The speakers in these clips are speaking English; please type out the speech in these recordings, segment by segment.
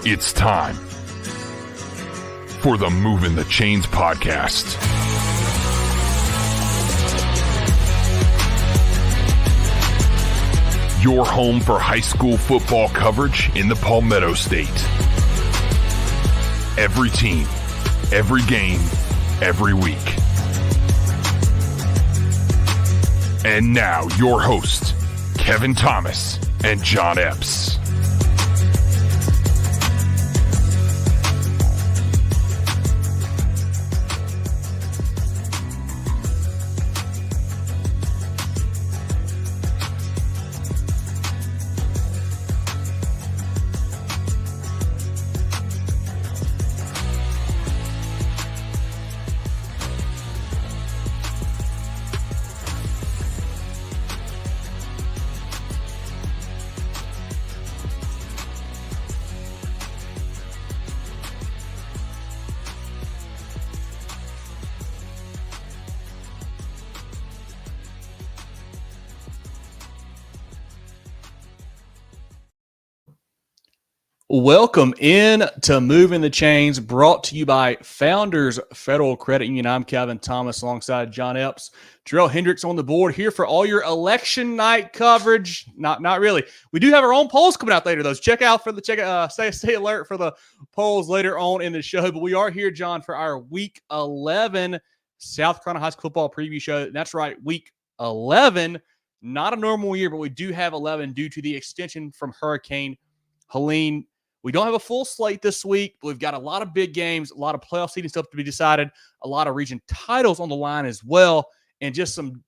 It's time for the Movin The Chains podcast. Your home for high school football coverage in the Palmetto State. Every team, every game, every week. And now your hosts, Kevin Thomas and John Epps. Welcome in to Moving the Chains, brought to you by Founders Federal Credit Union. I'm Kevin Thomas alongside John Epps. Jerel Hendricks on the board here for all your election night coverage. Not really. We do have our own polls coming out later, though. Stay alert for the polls later on in the show. But we are here, John, for our Week 11 South Carolina High School Football preview show. That's right, Week 11. Not a normal year, but we do have 11 due to the extension from Hurricane Helene. We don't have a full slate this week, but we've got a lot of big games, a lot of playoff seeding stuff to be decided, a lot of region titles on the line as well, and just some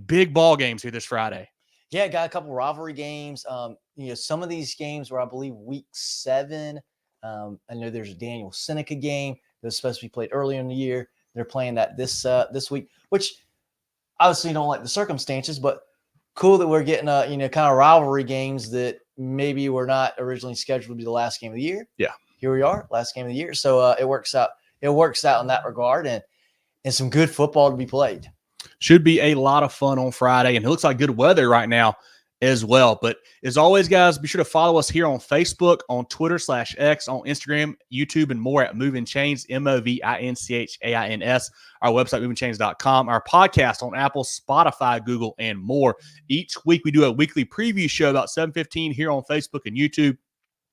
big ball games here this Friday. Yeah, got a couple rivalry games. Some of these games were, I believe, Week 7. I know there's a Daniel Seneca game that was supposed to be played earlier in the year. They're playing that this week, which obviously don't like the circumstances, but cool that we're getting kind of rivalry games that maybe were not originally scheduled to be the last game of the year. Yeah. Here we are, last game of the year. So it works out. It works out in that regard, and some good football to be played. Should be a lot of fun on Friday, and it looks like good weather right now as well. But as always, guys, be sure to follow us here on Facebook, on Twitter /X, on Instagram, YouTube, and more at Movin Chains, MOVINCHAINS. Our website, movinchains.com. Our podcast on Apple, Spotify, Google, and more. Each week, we do a weekly preview show about 7:15 here on Facebook and YouTube.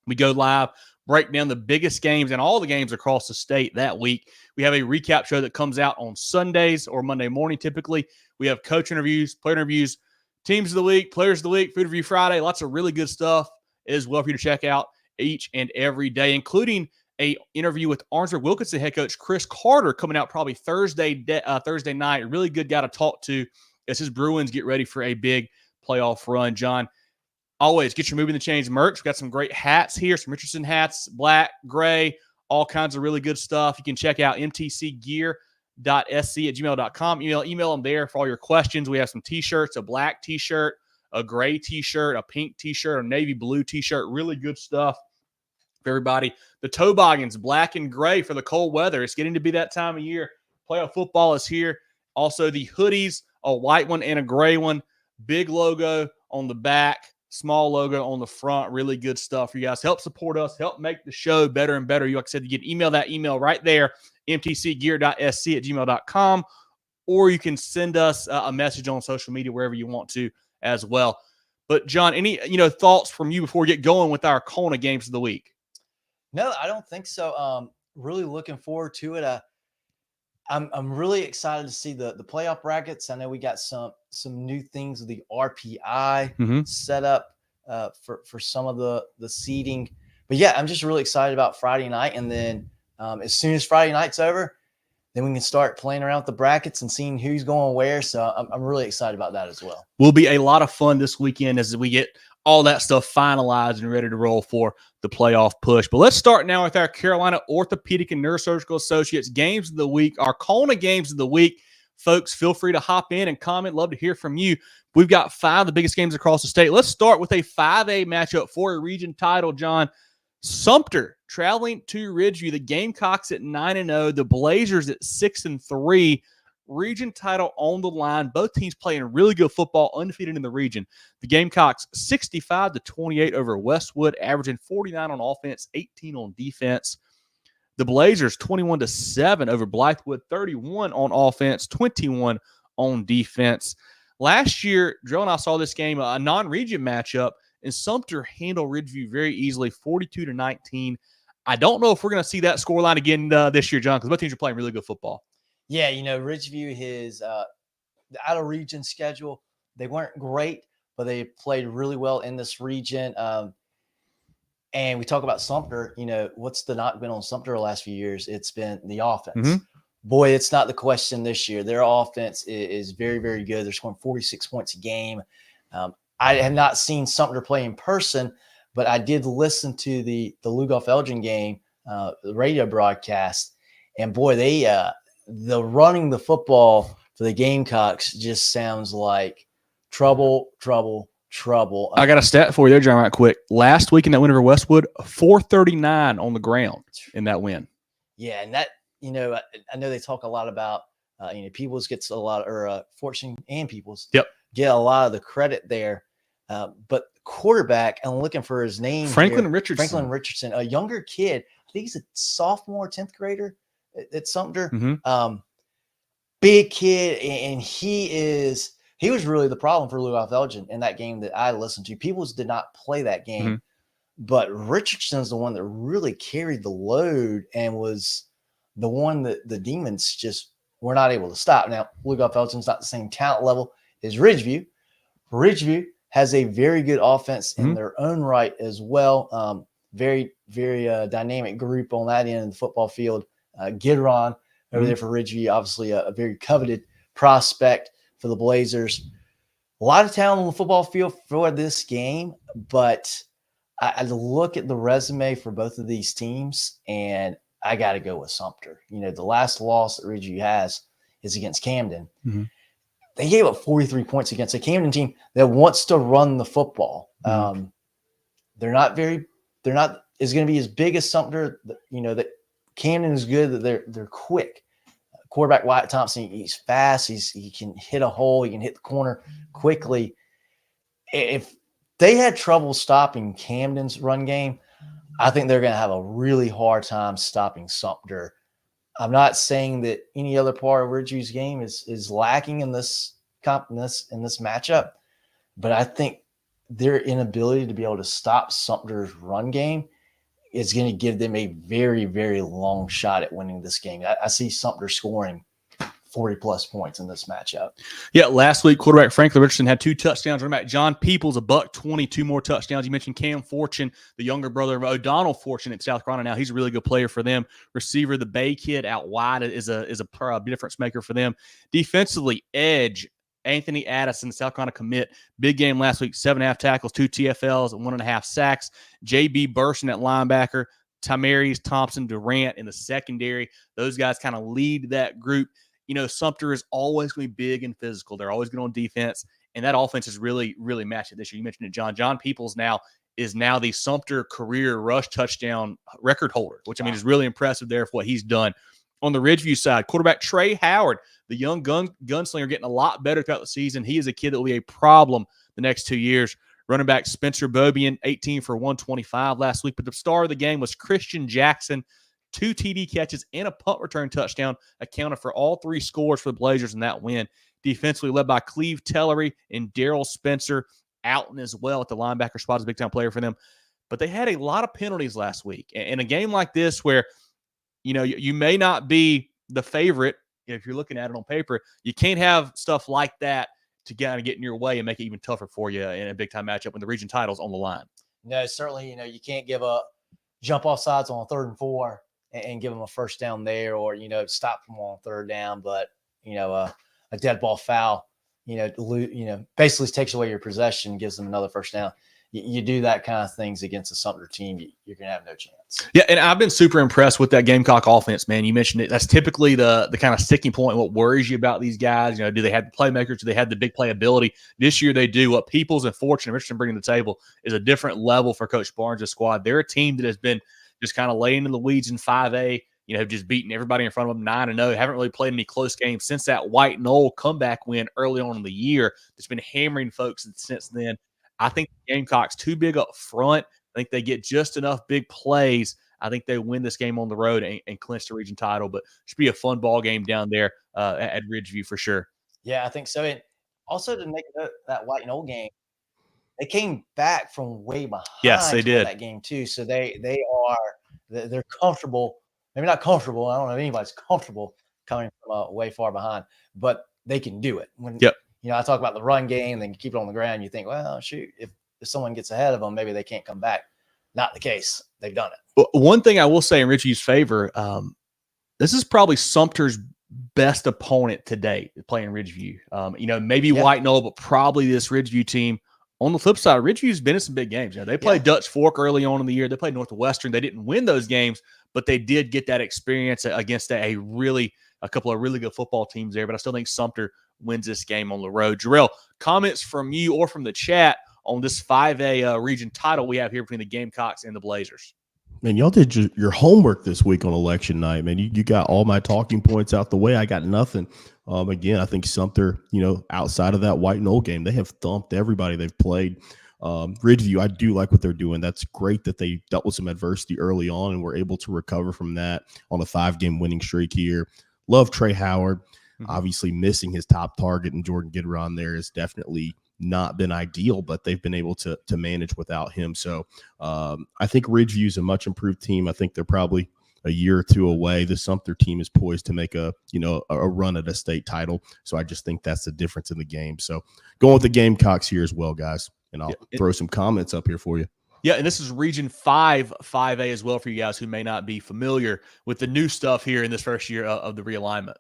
We go live, break down the biggest games and all the games across the state that week. We have a recap show that comes out on Sundays or Monday morning typically. We have coach interviews, player interviews, teams of the week, players of the week, food review Friday. Lots of really good stuff as well for you to check out each and every day, including a interview with Orangeburg-Wilkinson head coach Chris Carter coming out probably Thursday night. A really good guy to talk to as his Bruins get ready for a big playoff run. John, always get your Moving the Chains merch. We've got some great hats here, some Richardson hats, black, gray, all kinds of really good stuff. You can check out mtcgear.sc@gmail.com. Email them there for all your questions. We have some T-shirts, a black T-shirt, a gray T-shirt, a pink T-shirt, a navy blue T-shirt. Really good stuff for everybody. The toboggans, black and gray for the cold weather. It's getting to be that time of year. Playoff football is here. Also, the hoodies, a white one and a gray one. Big logo on the back, small logo on the front. Really good stuff for you guys. Help support us. Help make the show better and better. Like I said, you can email that email right there, mtcgear.sc@gmail.com, or you can send us a message on social media wherever you want to as well. But, John, any thoughts from you before we get going with our CONA games of the week? No, I don't think so. Really looking forward to it. I'm really excited to see the playoff brackets. I know we got some new things with the RPI set up for some of the seeding. But yeah, I'm just really excited about Friday night. And then as soon as Friday night's over, then we can start playing around with the brackets and seeing who's going where. So I'm really excited about that as well. Will be a lot of fun this weekend as we get all that stuff finalized and ready to roll for the playoff push. But let's start now with our Carolina Orthopedic and Neurosurgical Associates games of the week, our CONA games of the week. Folks, feel free to hop in and comment. Love to hear from you. We've got 5 of the biggest games across the state. Let's start with a 5A matchup for a region title, John. Sumter traveling to Ridgeview. The Gamecocks at 9-0. The Blazers at 6-3. region title on the line. Both teams playing really good football, undefeated in the region. The Gamecocks 65-28 over Westwood, averaging 49 on offense, 18 on defense. The Blazers 21-7 over Blythewood, 31 on offense, 21 on defense. Last year, Jerel and I saw this game, a non-region matchup, and Sumter handled Ridgeview very easily, 42-19. I don't know if we're going to see that scoreline again this year, John, because both teams are playing really good football. Yeah, Ridgeview, his the out-of-region schedule, they weren't great, but they played really well in this region. And we talk about Sumter, what's the not been on Sumter the last few years? It's been the offense. Mm-hmm. Boy, it's not the question this year. Their offense is very, very good. They're scoring 46 points a game. I have not seen Sumter play in person, but I did listen to the Lugoff Elgin game, the radio broadcast, and boy, the running the football for the Gamecocks just sounds like trouble. I got a stat for you there, John, right quick. Last week in that win over Westwood, 439 on the ground in that win. Yeah, and that, I know they talk a lot about, Peoples gets a lot, or Fortune and Peoples get a lot of the credit there. But quarterback, I'm looking for his name. Franklin Richardson, a younger kid. I think he's a sophomore, 10th grader at Sumter. Mm-hmm. Big kid, and he was really the problem for Lugoff Elgin in that game that I listened to. Peoples did not play that game, mm-hmm. but Richardson's the one that really carried the load and was the one that the Demons just were not able to stop. Now, Lugoff Elgin's not the same talent level as Ridgeview. Ridgeview has a very good offense in their own right as well. Very, very dynamic group on that end of the football field. Gidron over there for Ridgeview, obviously a very coveted prospect for the Blazers. A lot of talent on the football field for this game, but I look at the resume for both of these teams, and I got to go with Sumter. The last loss that Ridgeview has is against Camden. Mm-hmm. They gave up 43 points against a Camden team that wants to run the football. Mm-hmm. They're not as going to be as big as Sumter. That Camden is good, that they're quick. Quarterback Wyatt Thompson, he's fast. He can hit a hole. He can hit the corner quickly. If they had trouble stopping Camden's run game, I think they're going to have a really hard time stopping Sumter. I'm not saying that any other part of Ridgeview's game is lacking in this matchup, but I think their inability to be able to stop Sumter's run game is going to give them a very, very long shot at winning this game. I see Sumter scoring 40-plus points in this matchup. Yeah, last week, quarterback Franklin Richardson had 2 touchdowns. Running back John Peoples, $120, 2 more touchdowns. You mentioned Cam Fortune, the younger brother of O'Donnell Fortune at South Carolina. Now he's a really good player for them. Receiver, the Bay kid out wide is a difference maker for them. Defensively, edge Anthony Addison, South Carolina commit. Big game last week, 7.5 tackles, 2 TFLs, and 1.5 sacks. JB Burson at linebacker, Tamaris Thompson Durant in the secondary. Those guys kind of lead that group. Sumter is always going to be big and physical. They're always good on defense, and that offense is really, really matched it this year. You mentioned it, John. John Peoples is the Sumter career rush touchdown record holder, which, is really impressive there for what he's done. On the Ridgeview side, quarterback Trey Howard, the young gunslinger, getting a lot better throughout the season. He is a kid that will be a problem the next 2 years. Running back Spencer Bobian, 18 for 125 last week. But the star of the game was Christian Jackson, 2 TD catches and a punt return touchdown, accounted for all 3 scores for the Blazers in that win. Defensively led by Cleve Tellery and Daryl Spencer, Alton as well at the linebacker spot, as a big-time player for them. But they had a lot of penalties last week. In a game like this where, you may not be the favorite if you're looking at it on paper, you can't have stuff like that to kind of get in your way and make it even tougher for you in a big-time matchup when the region title's on the line. No, certainly, you can't give a jump off sides on 3rd and 4 and give them a first down there, or, stop them on 3rd down. But, a dead ball foul, basically takes away your possession, gives them another first down. You do that kind of things against a Sumter team, you're going to have no chance. Yeah, and I've been super impressed with that Gamecock offense, man. You mentioned it. That's typically the kind of sticking point, what worries you about these guys. Do they have the playmakers? Do they have the big playability? This year they do. What Peoples and Fortune and Richardson bring to the table is a different level for Coach Barnes' squad. They're a team that has been just kind of laying in the weeds in 5A, have just beaten everybody in front of them 9-0. Haven't really played any close games since that White Knoll comeback win early on in the year. That's been hammering folks since then. I think the Gamecocks too big up front. I think they get just enough big plays. I think they win this game on the road and clinch the region title. But it should be a fun ball game down there at Ridgeview for sure. Yeah, I think so. And also to make that White Knoll game, they came back from way behind. Yes, they did that game too. So they're comfortable. Maybe not comfortable. I don't know if anybody's comfortable coming from way far behind, but they can do it. When I talk about the run game, they can keep it on the ground. You think, well, shoot, if someone gets ahead of them, maybe they can't come back. Not the case. They've done it. One thing I will say in Ridgeview's favor, this is probably Sumter's best opponent to date playing Ridgeview. Maybe White Knoll, but probably this Ridgeview team. On the flip side, Ridgeview's been in some big games. They played Dutch Fork early on in the year. They played Northwestern. They didn't win those games, but they did get that experience against a couple of really good football teams there. But I still think Sumter wins this game on the road. Jerel, comments from you or from the chat on this 5A region title we have here between the Gamecocks and the Blazers. Man, y'all did your homework this week on election night, man. You got all my talking points out the way. I got nothing. Again, I think Sumter, outside of that White Knoll game, they have thumped everybody they've played. Ridgeview, I do like what they're doing. That's great that they dealt with some adversity early on and were able to recover from that on a 5-game winning streak here. Love Trey Howard. Obviously missing his top target and Jordan Gidron there has definitely not been ideal, but they've been able to manage without him. So I think Ridgeview is a much improved team. I think they're probably a year or two away. The Sumter team is poised to make a run at a state title. So I just think that's the difference in the game. So going with the Gamecocks here as well, guys. And I'll throw some comments up here for you. Yeah, and this is Region 5, 5A as well for you guys who may not be familiar with the new stuff here in this first year of the realignment.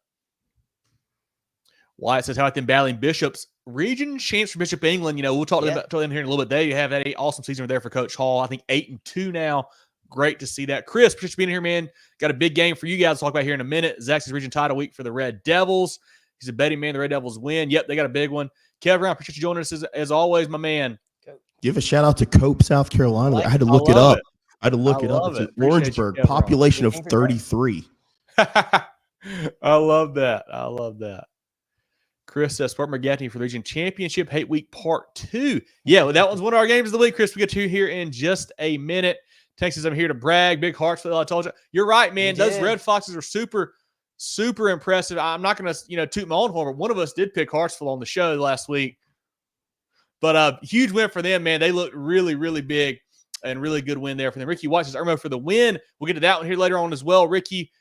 Wyatt says, how about them battling Bishops? Region champs for Bishop England. We'll talk to them here in a little bit. They have had an awesome season there for Coach Hall. I think 8-2 now. Great to see that. Chris, appreciate you being here, man. Got a big game for you guys to talk about here in a minute. Zach's region title week for the Red Devils. He's a betting man. The Red Devils win. Yep, they got a big one. Kevin, I appreciate you joining us as always, my man. Give a shout out to Cope, South Carolina. I had to look it up. It's in Orangeburg, population of 33. I love that. Chris says, Spartanburg Gaffney for the Region Championship Hate Week Part 2. Yeah, well, that one's one of our games of the week, Chris. We get to here in just a minute. Texas, I'm here to brag. Big Hartsville, I told you. You're right, man. Those Red Foxes are super, super impressive. I'm not going to, toot my own horn, but one of us did pick Hartsville on the show last week. But huge win for them, man. They look really, really big and really good win there for them. Ricky White says, Irmo for the win. We'll get to that one here later on as well. Ricky,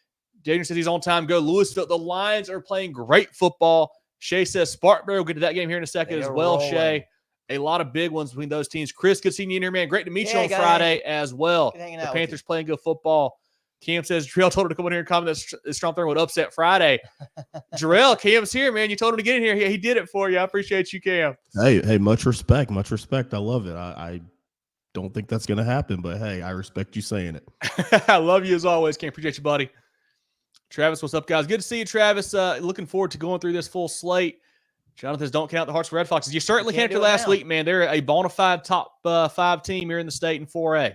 Jaden says he's on time. Go Louisville. The Lions are playing great football. Shay says Spartanburg. We'll get to that game here in a second as well, Shay. A lot of big ones between those teams. Chris, good seeing you in here, man. Great to meet you on Friday as well. The Panthers playing good football. Cam says, Jerel told her to come in here and comment that Strong Thurman would upset Friday. Jerel, Cam's here, man. You told him to get in here. He did it for you. I appreciate you, Cam. Hey, much respect. Much respect. I love it. I don't think that's going to happen, but hey, I respect you saying it. I love you as always, Cam. Appreciate you, buddy. Travis, what's up, guys? Good to see you, Travis. Looking forward to going through this full slate. Jonathan's don't count the Hartsville Red Foxes. You certainly can't after last week, man. They're a bona fide top 5 team here in the state in 4A.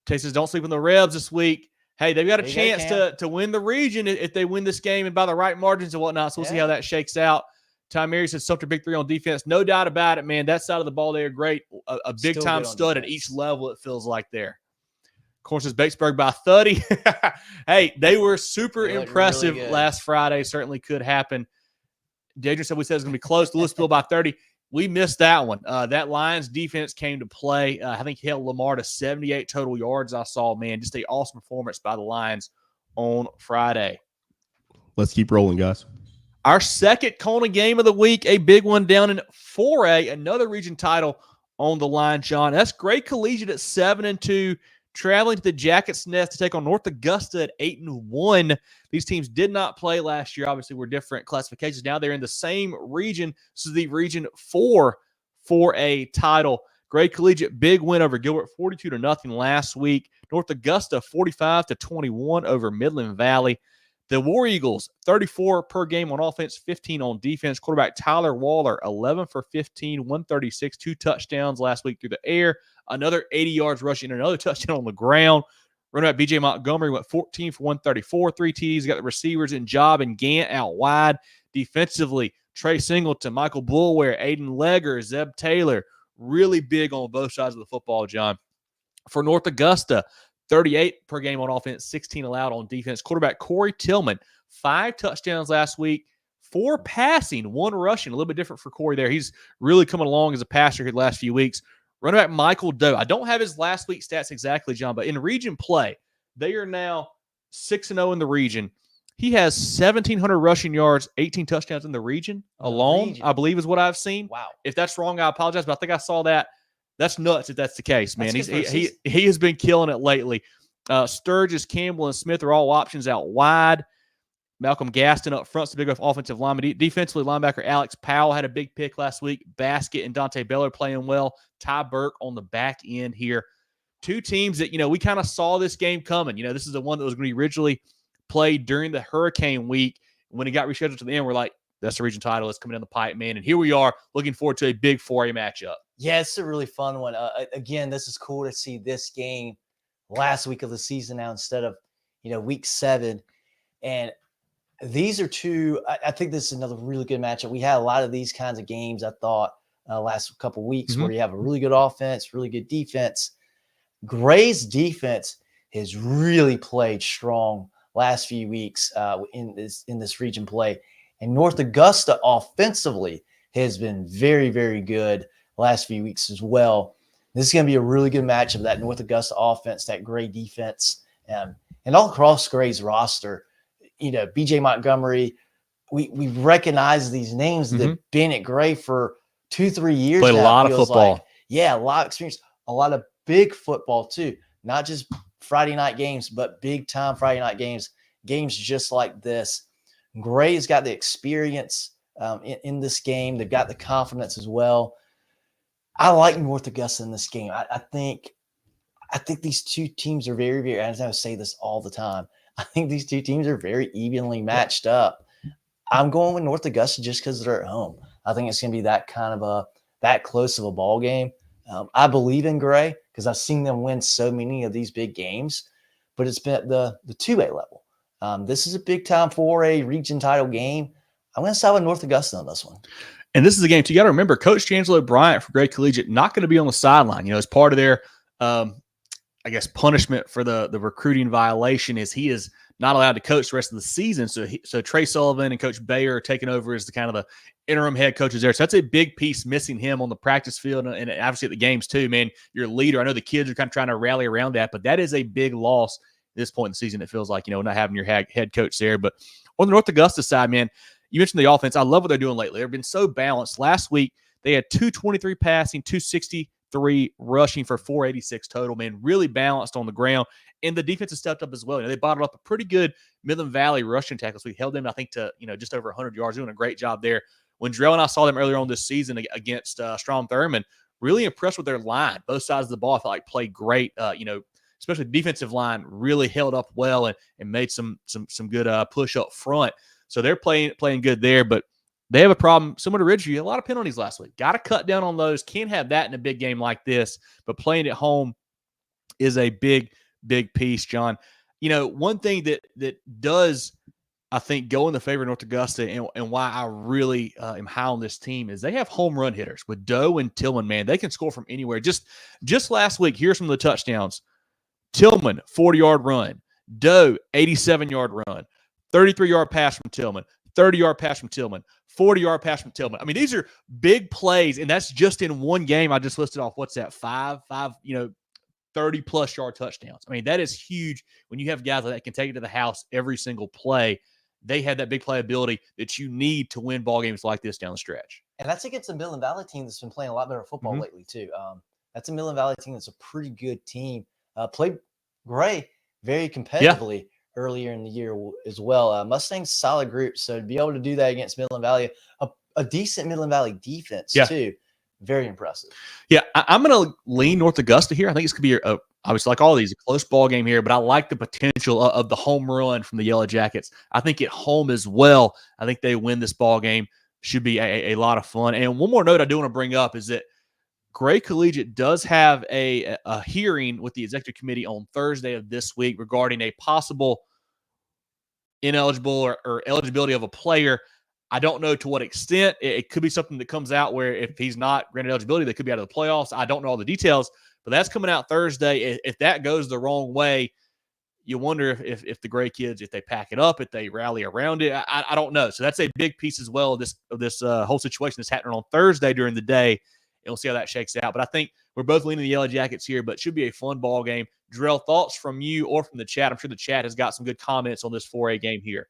Texas, don't sleep on the Rebs this week. Hey, they've got a chance to win the region if they win this game and by the right margins and whatnot. So we'll see how that shakes out. Ty Mary says Sumter big 3 on defense. No doubt about it, man. That side of the ball, they are great. A big-time stud at each level, it feels like there. Of course, it's Batesburg by 30. Hey, they were super impressive really last Friday. Certainly could happen. Deidre said we said it's going to be close. Louisville by 30. We missed that one. That Lions defense came to play. I think he held Lamar to 78 total yards. I saw, man, just an awesome performance by the Lions on Friday. Let's keep rolling, guys. Our second CONA game of the week, a big one down in 4A, another region title on the line, John. That's Great Collegiate at 7-2. Traveling to the Jackets Nest to take on North Augusta at 8-1. These teams did not play last year. Obviously, we're different classifications. Now they're in the same region. This is the Region 4 4A title. Great Collegiate, big win over Gilbert, 42-0 last week. North Augusta, 45-21 over Midland Valley. The War Eagles, 34 per game on offense, 15 on defense. Quarterback Tyler Waller, 11 for 15, 136, 2 touchdowns last week through the air. Another 80 yards rushing, another touchdown on the ground. Running back B.J. Montgomery went 14 for 134, 3 TDs. Got the receivers in Job and Gant out wide. Defensively, Trey Singleton, Michael Bulware, Aiden Legger, Zeb Taylor, really big on both sides of the football, John. For North Augusta, 38 per game on offense, 16 allowed on defense. Quarterback Corey Tillman, 5 touchdowns last week, 4 passing, 1 rushing. A little bit different for Corey there. He's really coming along as a passer here the last few weeks. Running back Michael Doe. I don't have his last week stats exactly, John, but in region play, they are now 6-0 in the region. He has 1,700 rushing yards, 18 touchdowns in the region alone, I believe is what I've seen. Wow. If that's wrong, I apologize, but I think I saw that. That's nuts if that's the case, man. He has been killing it lately. Sturgis, Campbell, and Smith are all options out wide. Malcolm Gaston up front is a big offensive lineman. Defensively, linebacker Alex Powell had a big pick last week. Basket and Dante Beller playing well. Ty Burke on the back end here. 2 teams that, we kind of saw this game coming. This is the one that was going to be originally played during the hurricane week. When it got rescheduled to the end, we're like, that's the region title. It's coming down the pipe, man. And here we are looking forward to a big 4A matchup. Yeah, it's a really fun one. Again, this is cool to see this game last week of the season now instead of, week 7. And these are 2, I think this is another really good matchup. We had a lot of these kinds of games, I thought, last couple weeks where you have a really good offense, really good defense. Gray's defense has really played strong last few weeks in this region play. And North Augusta offensively has been very, very good last few weeks as well. This is going to be a really good matchup of that North Augusta offense, that Gray defense, and all across Gray's roster. B.J. Montgomery, we recognize these names that have been at Gray for 2-3 years. Played a lot of football. A lot of experience, a lot of big football too. Not just Friday night games, but big time Friday night games just like this. Gray has got the experience in this game. They've got the confidence as well. I like North Augusta in this game. I think these 2 teams are very, very, I say this all the time, I think these 2 teams are very evenly matched up. I'm going with North Augusta just because they're at home. I think it's going to be that kind of that close of a ball game. I believe in Gray because I've seen them win so many of these big games, but it's been at the 2A level. This is a big time 4A region title game. I'm going to side with North Augusta on this one. And this is a game too. You got to remember, Coach Chancellor Bryant for Gray Collegiate not going to be on the sideline. As part of their, punishment for the recruiting violation is he is not allowed to coach the rest of the season. So Trey Sullivan and Coach Bayer are taking over as the kind of the interim head coaches there. So that's a big piece missing him on the practice field and obviously at the games too, man. Your leader. I know the kids are kind of trying to rally around that, but that is a big loss at this point in the season. It feels like, not having your head coach there. But on the North Augusta side, man, you mentioned the offense. I love what they're doing lately. They've been so balanced. Last week, they had 223 passing, 263 rushing for 486 total, man. Really balanced on the ground. And the defense has stepped up as well. They bottled up a pretty good Midland Valley rushing tackles. We held them, I think, to just over 100 yards, doing a great job there. When Jerel and I saw them earlier on this season against Strom Thurman, really impressed with their line. Both sides of the ball, I felt like played great. Especially the defensive line really held up well and made some good push up front. So they're playing good there, but they have a problem similar to Ridgeview. A lot of penalties last week. Got to cut down on those. Can't have that in a big game like this, but playing at home is a big piece, John. One thing that does, I think, go in the favor of North Augusta and why I really am high on this team is they have home run hitters with Doe and Tillman, man. They can score from anywhere. Just last week, here's some of the touchdowns. Tillman, 40-yard run. Doe, 87-yard run. 33-yard pass from Tillman. 30-yard pass from Tillman. 40-yard pass from Tillman. I mean, these are big plays, and that's just in one game. I just listed off, what's that, five 30-plus yard touchdowns. I mean, that is huge when you have guys like that can take it to the house every single play. They have that big play ability that you need to win ball games like this down the stretch. And that's against a Midland Valley team that's been playing a lot better football lately, too. That's a Midland Valley team that's a pretty good team. Played Gray very competitively earlier in the year as well. Mustang's solid group, so to be able to do that against Midland Valley, a decent Midland Valley defense too, very impressive. Yeah, I'm going to lean North Augusta here. I think it's going to be obviously, like all these, a close ball game here, but I like the potential of the home run from the Yellow Jackets. I think at home as well, I think they win this ball game. Should be a lot of fun. And one more note I do want to bring up is that Gray Collegiate does have a hearing with the executive committee on Thursday of this week regarding a possible ineligible or eligibility of a player. I don't know to what extent. It could be something that comes out where if he's not granted eligibility, they could be out of the playoffs. I don't know all the details, but that's coming out Thursday. If that goes the wrong way, you wonder if the Gray kids, if they pack it up, if they rally around it. I don't know. So that's a big piece as well of this whole situation that's happening on Thursday during the day. And we'll see how that shakes out. But I think we're both leaning the Yellow Jackets here, but it should be a fun ball game. Jerel, thoughts from you or from the chat? I'm sure the chat has got some good comments on this 4A game here.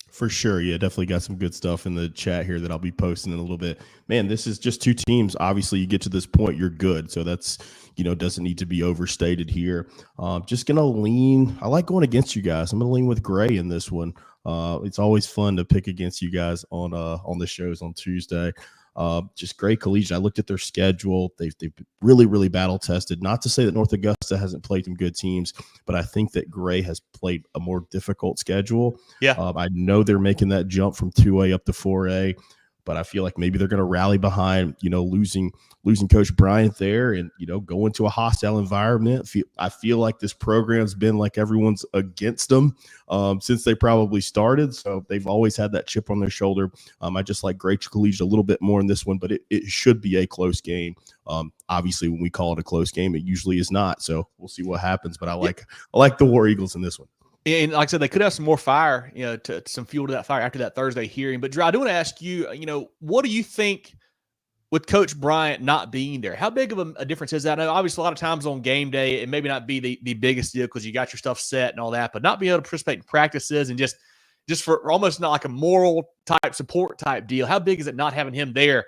For sure. Yeah, definitely got some good stuff in the chat here that I'll be posting in a little bit. Man, this is just two teams. Obviously, you get to this point, you're good. So that's, doesn't need to be overstated here. Just going to lean. I like going against you guys. I'm going to lean with Gray in this one. It's always fun to pick against you guys on the shows on Tuesday. Just Gray Collegiate. I looked at their schedule. They've really, really battle tested. Not to say that North Augusta hasn't played some good teams, but I think that Gray has played a more difficult schedule. Yeah. I know they're making that jump from 2A up to 4A, but I feel like maybe they're going to rally behind, losing Coach Bryant there and, go into a hostile environment. I feel like this program's been like everyone's against them since they probably started. So they've always had that chip on their shoulder. I just like Gray Collegiate a little bit more in this one, but it should be a close game. Obviously, when we call it a close game, it usually is not. So we'll see what happens. But I like the War Eagles in this one. And like I said, they could have some more fire, to some fuel to that fire after that Thursday hearing. But, Drew, I do want to ask you, what do you think with Coach Bryant not being there? How big of a difference is that? I know obviously a lot of times on game day, it maybe not be the biggest deal because you got your stuff set and all that, but not being able to participate in practices and just for almost not like a moral type support type deal. How big is it not having him there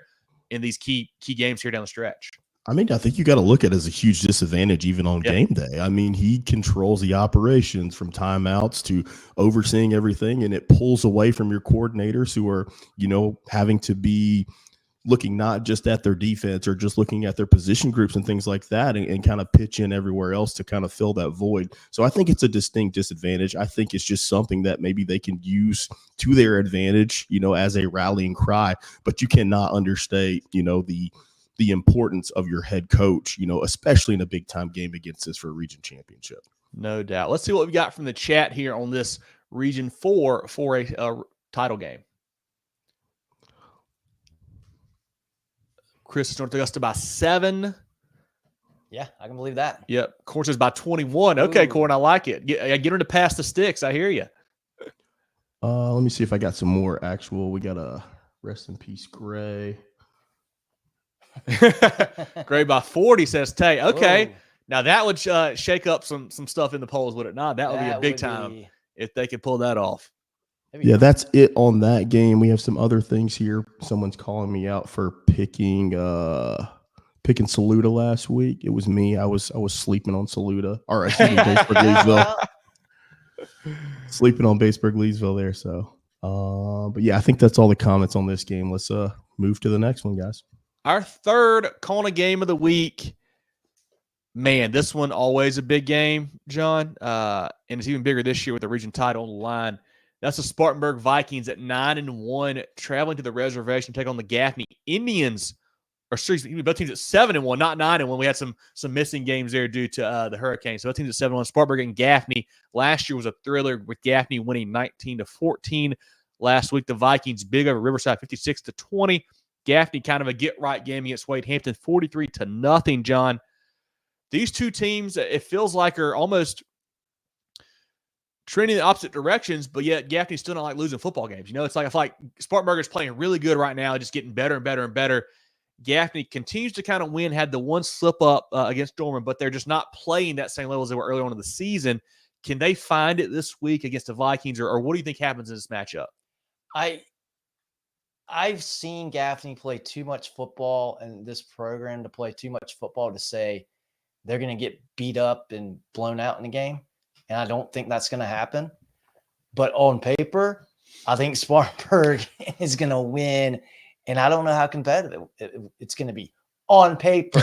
in these key games here down the stretch? I mean, I think you got to look at it as a huge disadvantage even on game day. I mean, he controls the operations from timeouts to overseeing everything, and it pulls away from your coordinators who are, having to be looking not just at their defense or just looking at their position groups and things like that and kind of pitch in everywhere else to kind of fill that void. So I think it's a distinct disadvantage. I think it's just something that maybe they can use to their advantage, as a rallying cry, but you cannot understate, the importance of your head coach, especially in a big time game against us for a region championship. No doubt. Let's see what we got from the chat here on this Region 4 for a title game. Chris is North Augusta by 7. Yeah, I can believe that. Yep. Course is by 21. Okay, Corn, I like it. Get her to pass the sticks. I hear you. Let me see if I got some more actual. We got a rest in peace, Gray. Gray by 40, says Tay. Okay. Whoa. Now that would shake up some stuff in the polls, would it not? That would be a big time if they could pull that off. Yeah, that's it on that game. We have some other things here. Someone's calling me out for picking Saluda last week. It was me. I was sleeping on Saluda. All right, Batesburg, Leesville. Sleeping on Batesburg, Leesville there. So, but yeah, I think that's all the comments on this game. Let's move to the next one, guys. Our third CONA game of the week. Man, this one always a big game, John. And it's even bigger this year with the region title on the line. That's the Spartanburg Vikings at 9-1, traveling to the reservation to take on the Gaffney Indians. Or seriously, both teams at 7-1, not 9-1. We had some missing games there due to the hurricane. So both teams at 7-1. Spartanburg and Gaffney. Last year was a thriller with Gaffney winning 19-14. Last week, the Vikings big over Riverside 56-20. Gaffney kind of a get-right game against Wade Hampton 43-0, John. These two teams, it feels like, are almost trending in the opposite directions, but yet Gaffney's still not like losing football games. It's like I feel like Spartanburg is playing really good right now, just getting better and better and better. Gaffney continues to kind of win, had the one slip up against Dorman, but they're just not playing that same level as they were earlier on in the season. Can they find it this week against the Vikings, or what do you think happens in this matchup? I've seen Gaffney play too much football and this program to play too much football to say they're going to get beat up and blown out in the game. And I don't think that's going to happen. But on paper, I think Spartanburg is going to win. And I don't know how competitive it's going to be on paper.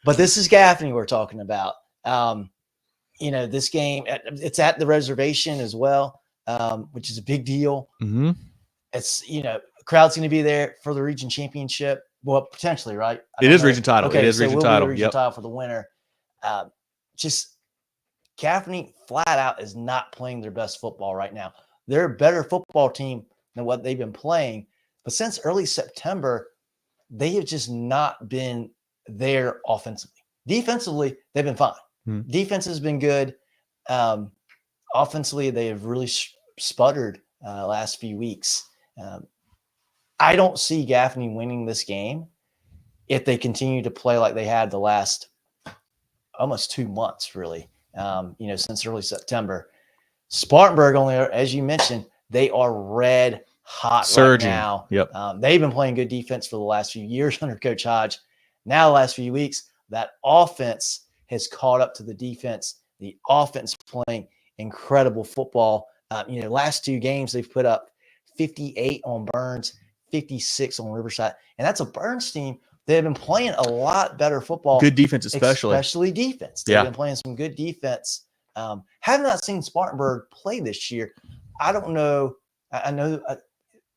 But this is Gaffney we're talking about. This game, it's at the reservation as well, which is a big deal. Mm-hmm. It's, crowd's going to be there for the region championship. Well, potentially, right? It is region title. Okay, It is so region we'll title. be region title for the winner. Just Gaffney flat out is not playing their best football right now. They're a better football team than what they've been playing. But since early September, they have just not been there offensively. Defensively, they've been fine. Defense has been good. Offensively, they have really sputtered last few weeks. I don't see Gaffney winning this game if they continue to play like they had the last almost 2 months, really, since early September. Spartanburg, only, as you mentioned, they are red hot surging right now. Yep. They've been playing good defense for the last few years under Coach Hodge. Now, the last few weeks, that offense has caught up to the defense. The offense playing incredible football. Last 2 games, they've put up 58 on Burns, 56 on Riverside. And that's a Burns team. They've been playing a lot better football. Good defense, especially defense. They've been playing some good defense. Have not seen Spartanburg play this year. I don't know. I know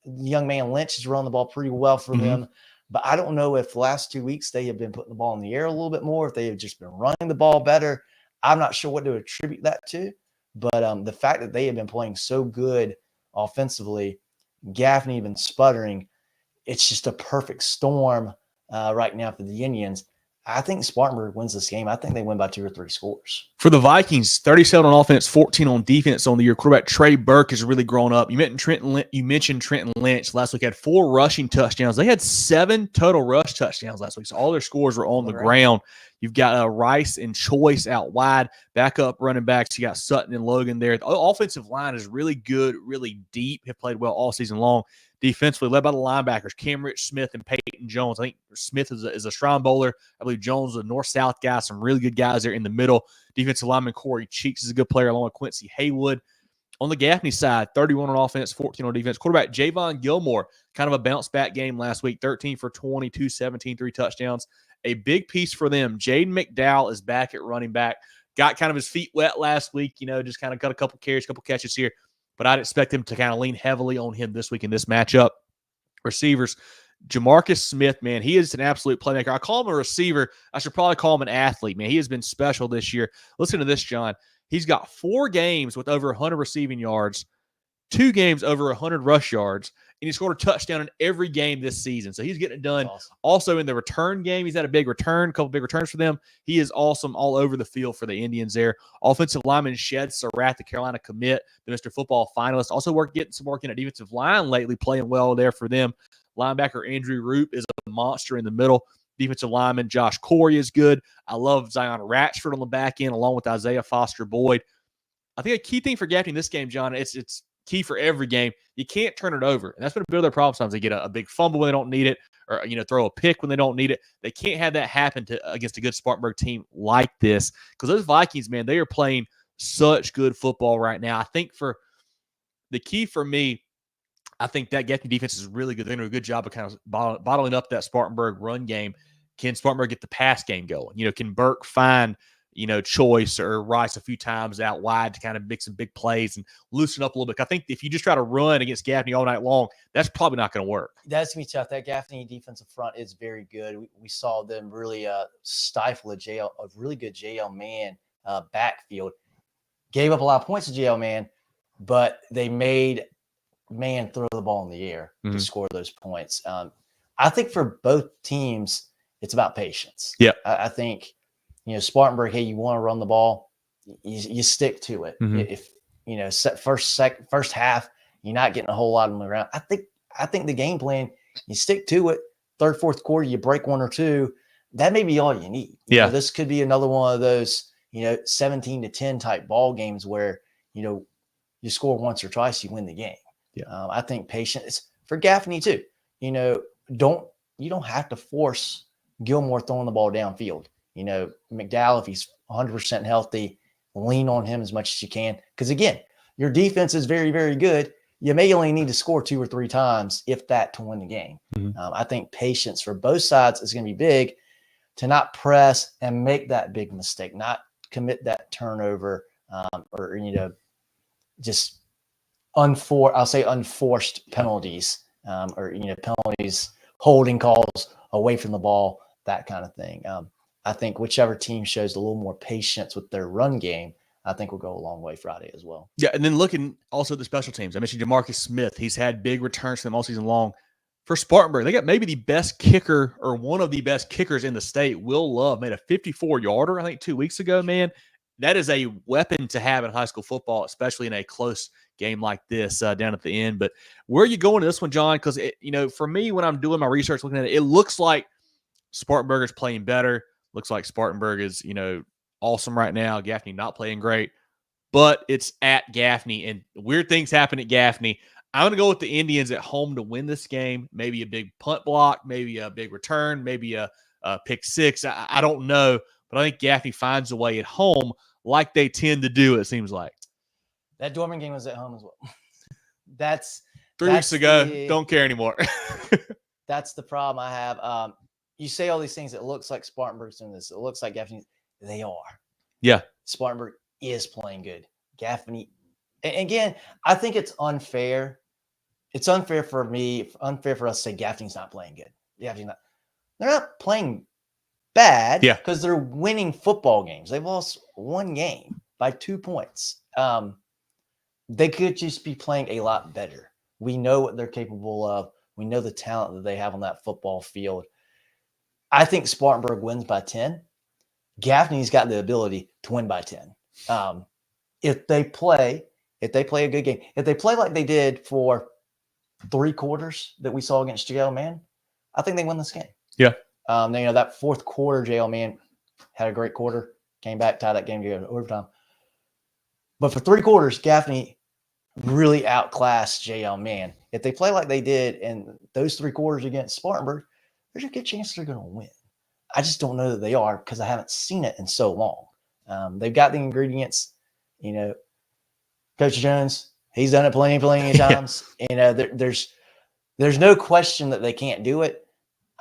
the young man Lynch has run the ball pretty well for them, but I don't know if the last 2 weeks they have been putting the ball in the air a little bit more, if they have just been running the ball better. I'm not sure what to attribute that to, but the fact that they have been playing so good offensively, Gaffney been sputtering, it's just a perfect storm right now for the Indians. I think Spartanburg wins this game. I think they win by 2 or 3 scores. For the Vikings, 37 on offense, 14 on defense on the year. Quarterback Trey Burke has really grown up. You mentioned Trenton Lynch last week. Had 4 rushing touchdowns. They had 7 total rush touchdowns last week. So all their scores were on the ground. You've got Rice and Choice out wide. Backup running backs. You got Sutton and Logan there. The offensive line is really good, really deep. Have played well all season long. Defensively, led by the linebackers, Cam Rich Smith and Peyton Jones. I think Smith is a Shrine Bowler. I believe Jones is a north-south guy. Some really good guys there in the middle. Defensive lineman Corey Cheeks is a good player, along with Quincy Haywood. On the Gaffney side, 31 on offense, 14 on defense. Quarterback Javon Gilmore, kind of a bounce-back game last week, 13 for 22, 17, 3 touchdowns. A big piece for them. Jaden McDowell is back at running back. Got kind of his feet wet last week, just kind of got a couple carries, couple catches here. But I'd expect him to kind of lean heavily on him this week in this matchup. Receivers, Jamarcus Smith, man, he is an absolute playmaker. I call him a receiver. I should probably call him an athlete, man. He has been special this year. Listen to this, John. He's got 4 games with over 100 receiving yards, 2 games over 100 rush yards, and he scored a touchdown in every game this season. So he's getting it done. Awesome. Also in the return game, he's had a couple big returns for them. He is awesome all over the field for the Indians there. Offensive lineman Shed Surratt, the Carolina commit, the Mr. Football finalist. Also getting some work in at defensive line lately, playing well there for them. Linebacker Andrew Roop is a monster in the middle. Defensive lineman Josh Corey is good. I love Zion Ratchford on the back end, along with Isaiah Foster Boyd. I think a key thing for Gaffney in this game, John, it's key for every game. You can't turn it over. And that's been a bit of their problem sometimes. They get a big fumble when they don't need it, or throw a pick when they don't need it. They can't have that happen against a good Spartanburg team like this, because those Vikings, man, they are playing such good football right now. I think for the key for me, I think that Gaffney defense is really good. They're doing a good job of kind of bottling up that Spartanburg run game. Can Spartanburg get the pass game going? Can Burke find Choice or Rice a few times out wide to kind of make some big plays and loosen up a little bit? I think if you just try to run against Gaffney all night long, that's probably not going to work. That's going to be tough. That Gaffney defensive front is very good. We saw them really stifle a really good JL Man backfield. Gave up a lot of points to JL Man, but they made Man throw the ball in the air to score those points. I think for both teams, it's about patience. Yeah, I think Spartanburg. Hey, you want to run the ball, you stick to it. If first half you're not getting a whole lot on the ground. I think the game plan, you stick to it. Third, fourth quarter, you break 1 or 2. That may be all you need. This could be another one of those 17-10 type ball games where you score once or twice, you win the game. Yeah, I think patience for Gaffney too. You don't have to force Gilmore throwing the ball downfield. McDowell, if he's 100% healthy, lean on him as much as you can. Because again, your defense is very, very good. You may only need to score 2 or 3 times, if that, to win the game. I think patience for both sides is going to be big, to not press and make that big mistake, not commit that turnover, or just unforced penalties, or penalties holding calls, away from the ball, that kind of thing. I think whichever team shows a little more patience with their run game, I think will go a long way Friday as well. Yeah, and then looking also at the special teams. I mentioned DeMarcus Smith. He's had big returns for them all season long. For Spartanburg, they got maybe the best kicker or one of the best kickers in the state. Will Love made a 54-yarder, I think, 2 weeks ago, man. That is a weapon to have in high school football, especially in a close game like this down at the end. But where are you going to this one, John? Because, for me, when I'm doing my research, looking at it, it looks like Spartanburg is playing better. Looks like Spartanburg is, awesome right now. Gaffney not playing great. But it's at Gaffney, and weird things happen at Gaffney. I'm going to go with the Indians at home to win this game. Maybe a big punt block, maybe a big return, maybe a pick six. I don't know, but I think Gaffney finds a way at home like they tend to do, it seems like. That Dorman game was at home as well. That's 3 weeks ago. Don't care anymore. That's the problem I have. You say all these things. It looks like Spartanburg's doing this. It looks like Gaffney. They are. Yeah. Spartanburg is playing good. Gaffney. And again, I think it's unfair. It's unfair for us to say Gaffney's not playing good. They're not playing bad because they're winning football games. They've lost one game by 2 points. They could just be playing a lot better. We know what they're capable of. We know the talent that they have on that football field. I think Spartanburg wins by 10. Gaffney's got the ability to win by 10. If they play a good game, if they play like they did for 3 quarters that we saw against Jerel, man, I think they win this game. Yeah. That fourth quarter, Jerel, man, had a great quarter, came back, tied that game to go to overtime. But for 3 quarters, Gaffney really outclassed Jerel, man. If they play like they did in those 3 quarters against Spartanburg, there's a good chance they're going to win. I just don't know that they are because I haven't seen it in so long. They've got the ingredients, Coach Jones, he's done it plenty of times. There's no question that they can't do it.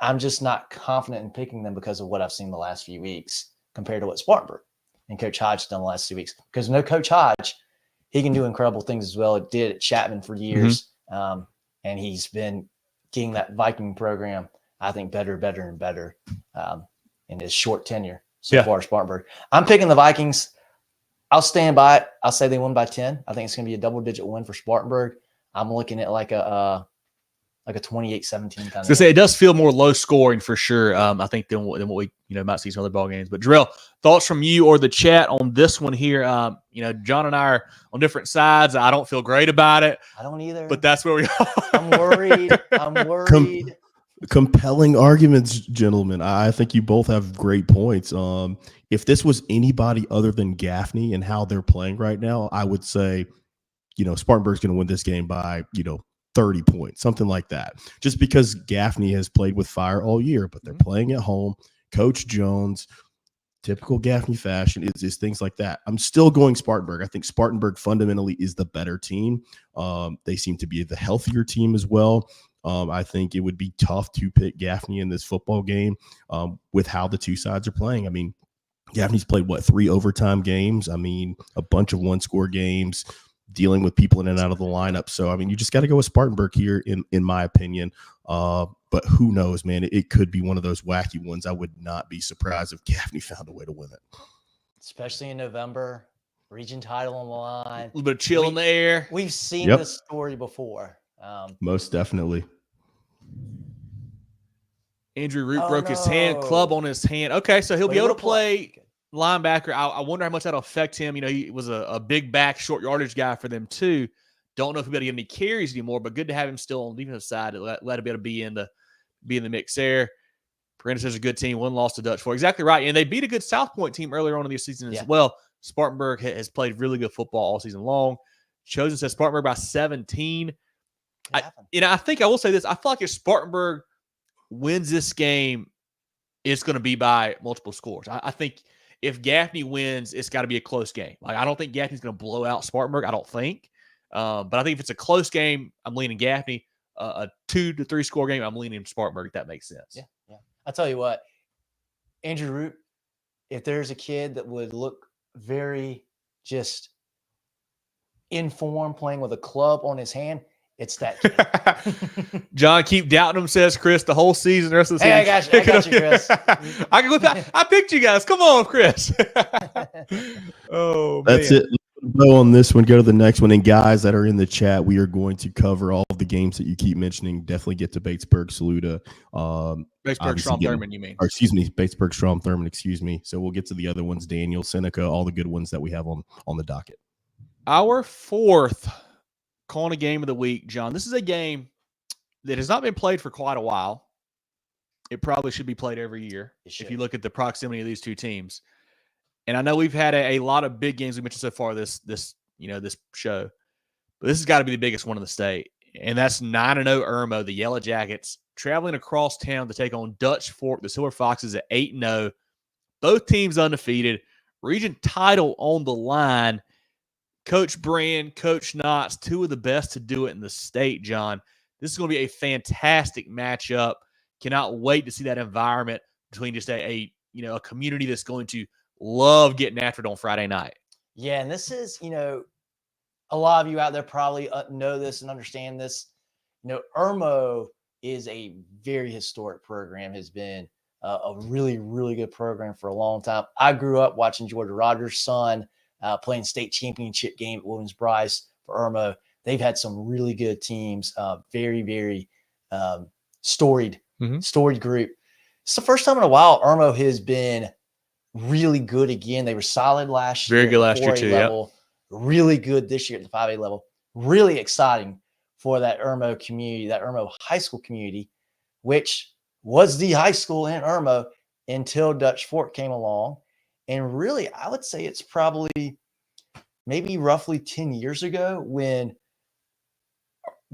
I'm just not confident in picking them because of what I've seen the last few weeks compared to what Spartanburg and Coach Hodge has done the last 2 weeks. Because Coach Hodge, he can do incredible things as well. It did at Chapman for years. And he's been getting that Viking program, I think, better and better in his short tenure so far at Spartanburg. I'm picking the Vikings. I'll stand by it. I'll say they win by 10. I think it's going to be a double-digit win for Spartanburg. I'm looking at like a 28-17 kind of. I was going to say, it does feel more low-scoring for sure, I think, than what we might see some other ball games. But, Jerel, thoughts from you or the chat on this one here? John and I are on different sides. I don't feel great about it. I don't either. But that's where we are. I'm worried. Compelling arguments, gentlemen. I think you both have great points. If this was anybody other than Gaffney and how they're playing right now, I would say, Spartanburg's going to win this game by, 30 points, something like that. Just because Gaffney has played with fire all year, but they're playing at home. Coach Jones, typical Gaffney fashion, is things like that. I'm still going Spartanburg. I think Spartanburg fundamentally is the better team. They seem to be the healthier team as well. I think it would be tough to pick Gaffney in this football game with how the two sides are playing. I mean, Gaffney's played, 3 overtime games? I mean, a bunch of one-score games, dealing with people in and out of the lineup. So, I mean, you just got to go with Spartanburg here, in my opinion. But who knows, man? It could be one of those wacky ones. I would not be surprised if Gaffney found a way to win it. Especially in November, region title on the line. A little bit of chill in the air. We've seen this story before. Most definitely. Andrew Root broke his hand, club on his hand. Okay, so he'll be able to play linebacker. I wonder how much that'll affect him. He was a big back, short yardage guy for them too. Don't know if he'll be able to get any carries anymore, but good to have him still on the defensive side. Let him be able to be in the mix there. Prentice is a good team. 1 loss to Dutch Fork. Exactly right. And they beat a good South Point team earlier on in the season as well. Spartanburg has played really good football all season long. Chosen says Spartanburg by 17. I think I will say this. I feel like if Spartanburg wins this game, it's going to be by multiple scores. I think if Gaffney wins, it's got to be a close game. I don't think Gaffney's going to blow out Spartanburg. I don't think. But I think if it's a close game, I'm leaning Gaffney. A 2 to 3 score game, I'm leaning Spartanburg, if that makes sense. Yeah. I'll tell you what, Andrew Root, if there's a kid that would look very just in form playing with a club on his hand, It's that. John, keep doubting them, says Chris, the whole season. The rest of the season. Hey, I got you, Chris. I picked you guys. Come on, Chris. Oh, man. That's it. Let's go on this one. Go to the next one. And guys that are in the chat, we are going to cover all of the games that you keep mentioning. Definitely get to Batesburg, Saluda. Batesburg, Strom Thurmond, you mean? Or excuse me, Batesburg, Strom Thurmond, excuse me. So we'll get to the other ones, Daniel, Seneca, all the good ones that we have on the docket. Our fourth CONA game of the week, John. This is a game that has not been played for quite a while. It probably should be played every year if you look at the proximity of these two teams. And I know we've had a lot of big games we mentioned so far this show, but this has got to be the biggest one in the state. And that's 9-0 Irmo, the Yellow Jackets, traveling across town to take on Dutch Fork, the Silver Foxes, at 8-0. Both teams undefeated. Region title on the line. Coach Brand, Coach Knotts, two of the best to do it in the state, John. This is going to be a fantastic matchup. Cannot wait to see that environment between just a community that's going to love getting after it on Friday night. Yeah, and this is, a lot of you out there probably know this and understand this. Irmo is a very historic program, has been a really, really good program for a long time. I grew up watching George Rogers' son playing state championship game at Williams-Brice for Irmo. They've had some really good teams, very, very storied group. It's the first time in a while Irmo has been really good again. They were solid last year. Very good last year, too. Level. Yep. Really good this year at the 5A level. Really exciting for that Irmo community, that Irmo high school community, which was the high school in Irmo until Dutch Fork came along. And really, I would say it's probably maybe roughly 10 years ago when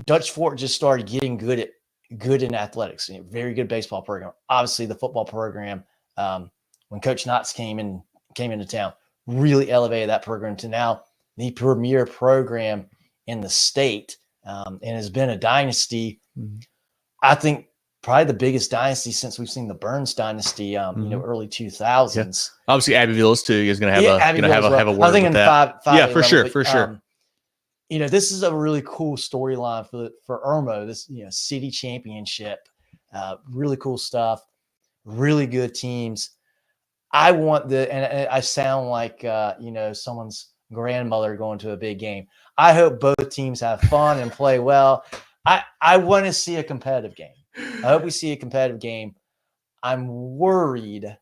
Dutch Fork just started getting good in athletics. Very good baseball program. Obviously, the football program, when Coach Knotts came into town, really elevated that program to now the premier program in the state, and has been a dynasty. I think probably the biggest dynasty since we've seen the Burns dynasty, early 2000s. Yeah. Obviously, Abbeville is too. Is going to have a word I think with in that. five yeah, A for level, sure, for sure. This is a really cool storyline for Irmo. This city championship, really cool stuff, really good teams. I want and I sound like someone's grandmother going to a big game. I hope both teams have fun and play well. I want to see a competitive game. I hope we see a competitive game. I'm worried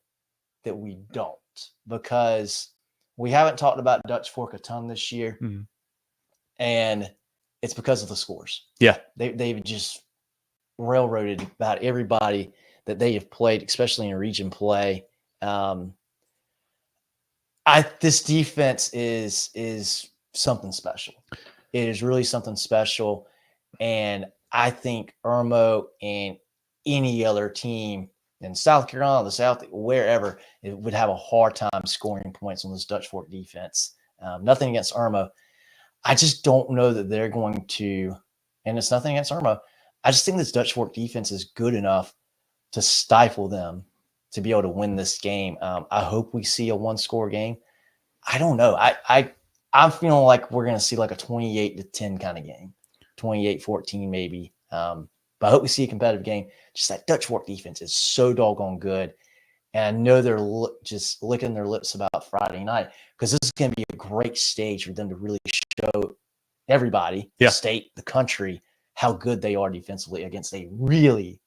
that we don't, because we haven't talked about Dutch Fork a ton this year, and it's because of the scores. Yeah, they've just railroaded about everybody that they have played, especially in region play. This defense is something special. It is really something special. And I think Irmo and any other team in South Carolina, the South, wherever, it would have a hard time scoring points on this Dutch Fork defense. Nothing against Irmo. I just don't know that they're going to, and it's nothing against Irmo. I just think this Dutch Fork defense is good enough to stifle them to be able to win this game. I hope we see a one-score game. I don't know. I'm feeling like we're going to see like a 28-10 kind of game, 28-14 maybe. But I hope we see a competitive game. Just that Dutch Fork defense is so doggone good. And I know they're just licking their lips about Friday night, because this is going to be a great stage for them to really show everybody, the state, the country, how good they are defensively against a really,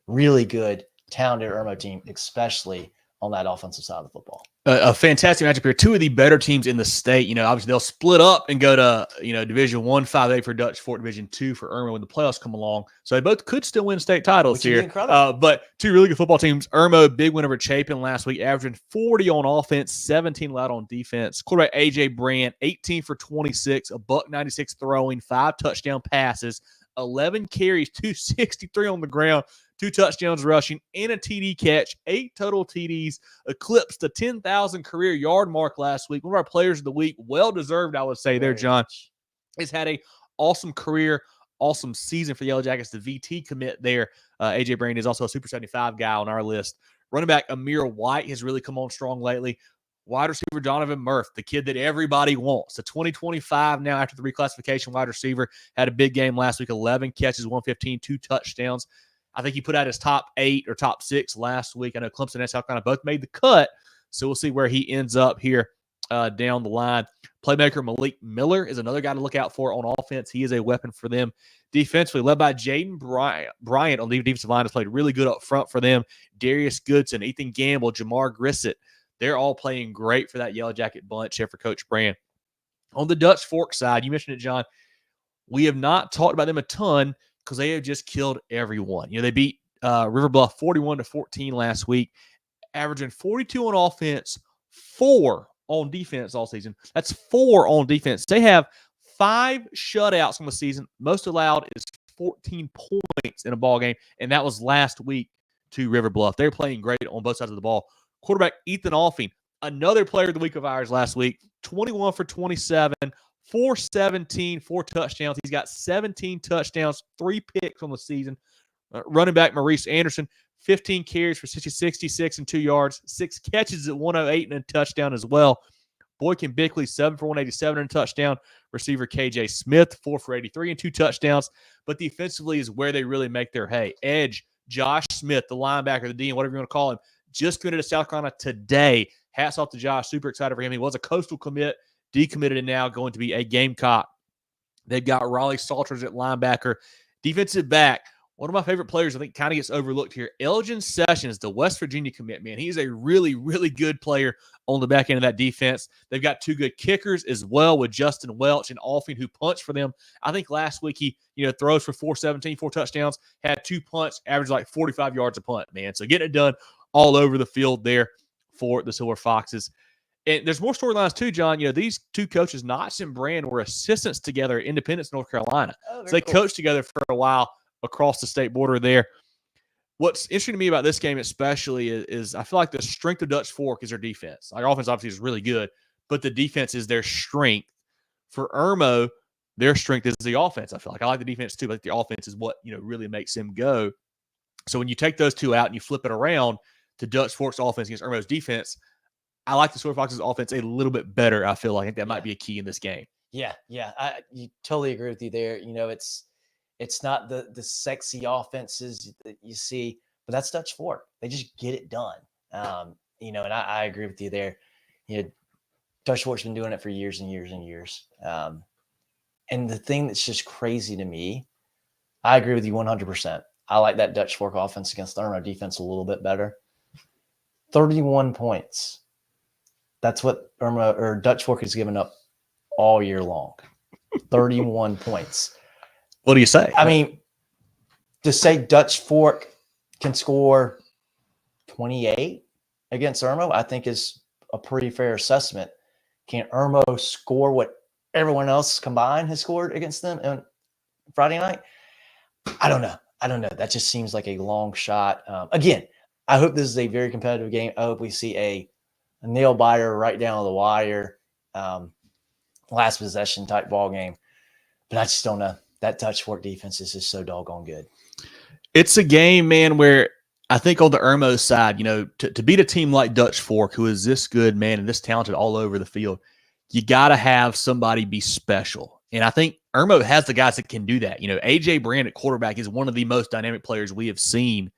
really good, talented Irmo team, especially on that offensive side of the football. A fantastic matchup here. Two of the better teams in the state. Obviously they'll split up and go to, Division 1 5A for Dutch Fork, Division 2 for Irmo when the playoffs come along. So they both could still win state titles here. But two really good football teams. Irmo, big win over Chapin last week, averaging 40 on offense, 17 allowed on defense. Quarterback AJ Brand, 18 for 26, $196 throwing, 5 touchdown passes, 11 carries, 263 on the ground, 2 touchdowns rushing, and a TD catch, 8 total TDs, eclipsed the 10,000 career yard mark last week. One of our players of the week, well-deserved, I would say there, John. Has had a awesome career, awesome season for the Yellow Jackets. The VT commit there. AJ Brand is also a Super 75 guy on our list. Running back Amir White has really come on strong lately. wide receiver Donovan Murph, the kid that everybody wants. The 2025 now after the reclassification wide receiver, had a big game last week, 11 catches, 115, 2 touchdowns. I think he put out his top 8 or top 6 last week. I know Clemson and South Carolina both made the cut, so we'll see where he ends up here down the line. Playmaker Malik Miller is another guy to look out for on offense. He is a weapon for them. Defensively, led by Jaden Bryant on the defensive line, has played really good up front for them. Darius Goodson, Ethan Gamble, Jamar Grissett, they're all playing great for that Yellow Jacket bunch here for Coach Brand. On the Dutch Fork side, you mentioned it, John. We have not talked about them a ton because they have just killed everyone. They beat River Bluff 41-14 last week, averaging 42 on offense, 4 on defense all season. That's 4 on defense. They have 5 shutouts on the season. Most allowed is 14 points in a ball game, and that was last week to River Bluff. They're playing great on both sides of the ball. Quarterback Ethan Alfing, another player of the week of ours last week, 21 for 27, 417, 4 touchdowns. He's got 17 touchdowns, 3 picks on the season. Running back Maurice Anderson, 15 carries for 66 and 2 yards, 6 catches at 108 and a touchdown as well. Boykin Bickley, 7 for 187 and a touchdown. Receiver KJ Smith, 4 for 83 and 2 touchdowns. But defensively is where they really make their hay. Edge, Josh Smith, the linebacker, the DN, whatever you want to call him, just committed to South Carolina today. Hats off to Josh. Super excited for him. He was a Coastal commit, decommitted, and now going to be a Gamecock. They've got Raleigh Salters at linebacker. Defensive back, one of my favorite players, I think, kind of gets overlooked here. Elgin Sessions, the West Virginia commit, man. He's a really, really good player on the back end of that defense. They've got 2 good kickers as well with Justin Welch and Alfing, who punched for them. I think last week he, throws for 417, 4 touchdowns, had 2 punts, averaged like 45 yards a punt, man. So getting it done all over the field there for the Silver Foxes. And there's more storylines too, John. These 2 coaches, Notch and Brand, were assistants together at Independence, North Carolina. So they coached together for a while across the state border there. What's interesting to me about this game especially is I feel like the strength of Dutch Fork is their defense. Our offense obviously is really good, but the defense is their strength. For Irmo, their strength is the offense. I feel like I like the defense too, but the offense is what really makes them go. So when you take those 2 out and you flip it around to Dutch Fork's offense against Irmo's defense, I like the Silver Foxes' offense a little bit better. I feel like I think that might be a key in this game. Yeah, you totally agree with you there. It's not the sexy offenses that you see, but that's Dutch Fork. They just get it done. And I agree with you there. Dutch Fork's been doing it for years and years and years. And the thing that's just crazy to me, I agree with you 100%. I like that Dutch Fork offense against the Irmo defense a little bit better. 31 points. That's what Irmo or Dutch Fork has given up all year long. 31 points. What do you say? I mean, to say Dutch Fork can score 28 against Irmo, I think is a pretty fair assessment. Can Irmo score what everyone else combined has scored against them on Friday night? I don't know. That just seems like a long shot. Again, I hope this is a very competitive game. I hope we see a nail biter right down the wire, last possession type ball game. But I just don't know. That Dutch Fork defense is just so doggone good. It's a game, man, where I think on the Irmo side, to beat a team like Dutch Fork, who is this good, man, and this talented all over the field, you got to have somebody be special. And I think Irmo has the guys that can do that. A.J. Brand at quarterback is one of the most dynamic players we have seen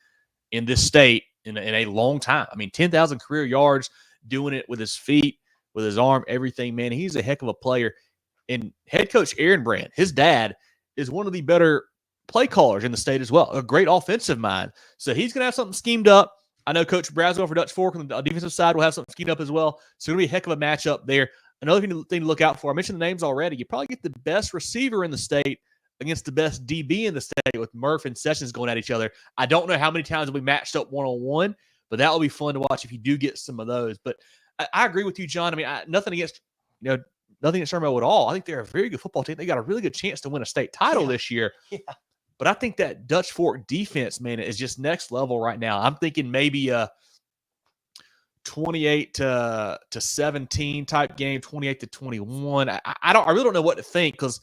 in this state in a long time. I mean, 10,000 career yards, doing it with his feet, with his arm, everything, man. He's a heck of a player. And head coach Aaron Brand, his dad, is one of the better play callers in the state as well, a great offensive mind. So he's going to have something schemed up. I know Coach Braswell for Dutch Fork on the defensive side will have something schemed up as well. So it's going to be a heck of a matchup there. Another thing to look out for, I mentioned the names already. You probably get the best receiver in the state against the best DB in the state with Murph and Sessions going at each other. I don't know how many times we matched up one-on-one, but that will be fun to watch if you do get some of those. But I agree with you, John. I mean, nothing against Irmo at all. I think they're a very good football team. They got a really good chance to win a state title this year. Yeah. But I think that Dutch Fork defense, man, is just next level right now. I'm thinking maybe a 28-17 type game, 28-21. I really don't know what to think because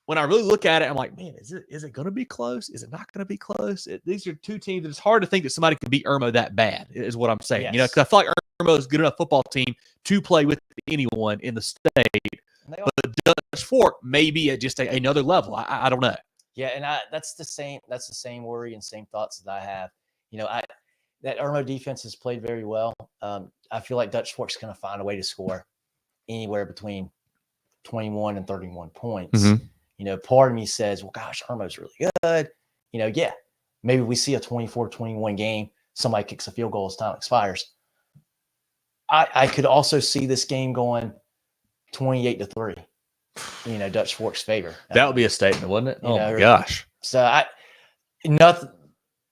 when I really look at it, I'm like, man, is it going to be close? Is it not going to be close? These are two teams that it's hard to think that somebody could beat Irmo that bad, is what I'm saying. Yes. Because I feel like Irmo is a good enough football team to play with anyone in the state. But Dutch Fork may be at just another level. I don't know. Yeah, and that's the same worry and same thoughts that I have. That Irmo defense has played very well. I feel like Dutch Fork's going to find a way to score anywhere between 21 and 31 points. Mm-hmm. Part of me says, well, gosh, Irmo's really good. Yeah, maybe we see a 24-21 game. Somebody kicks a field goal as time expires. I could also see this game going 28-3. Dutch Fork's favor. That would be a statement, wouldn't it? Oh my gosh. So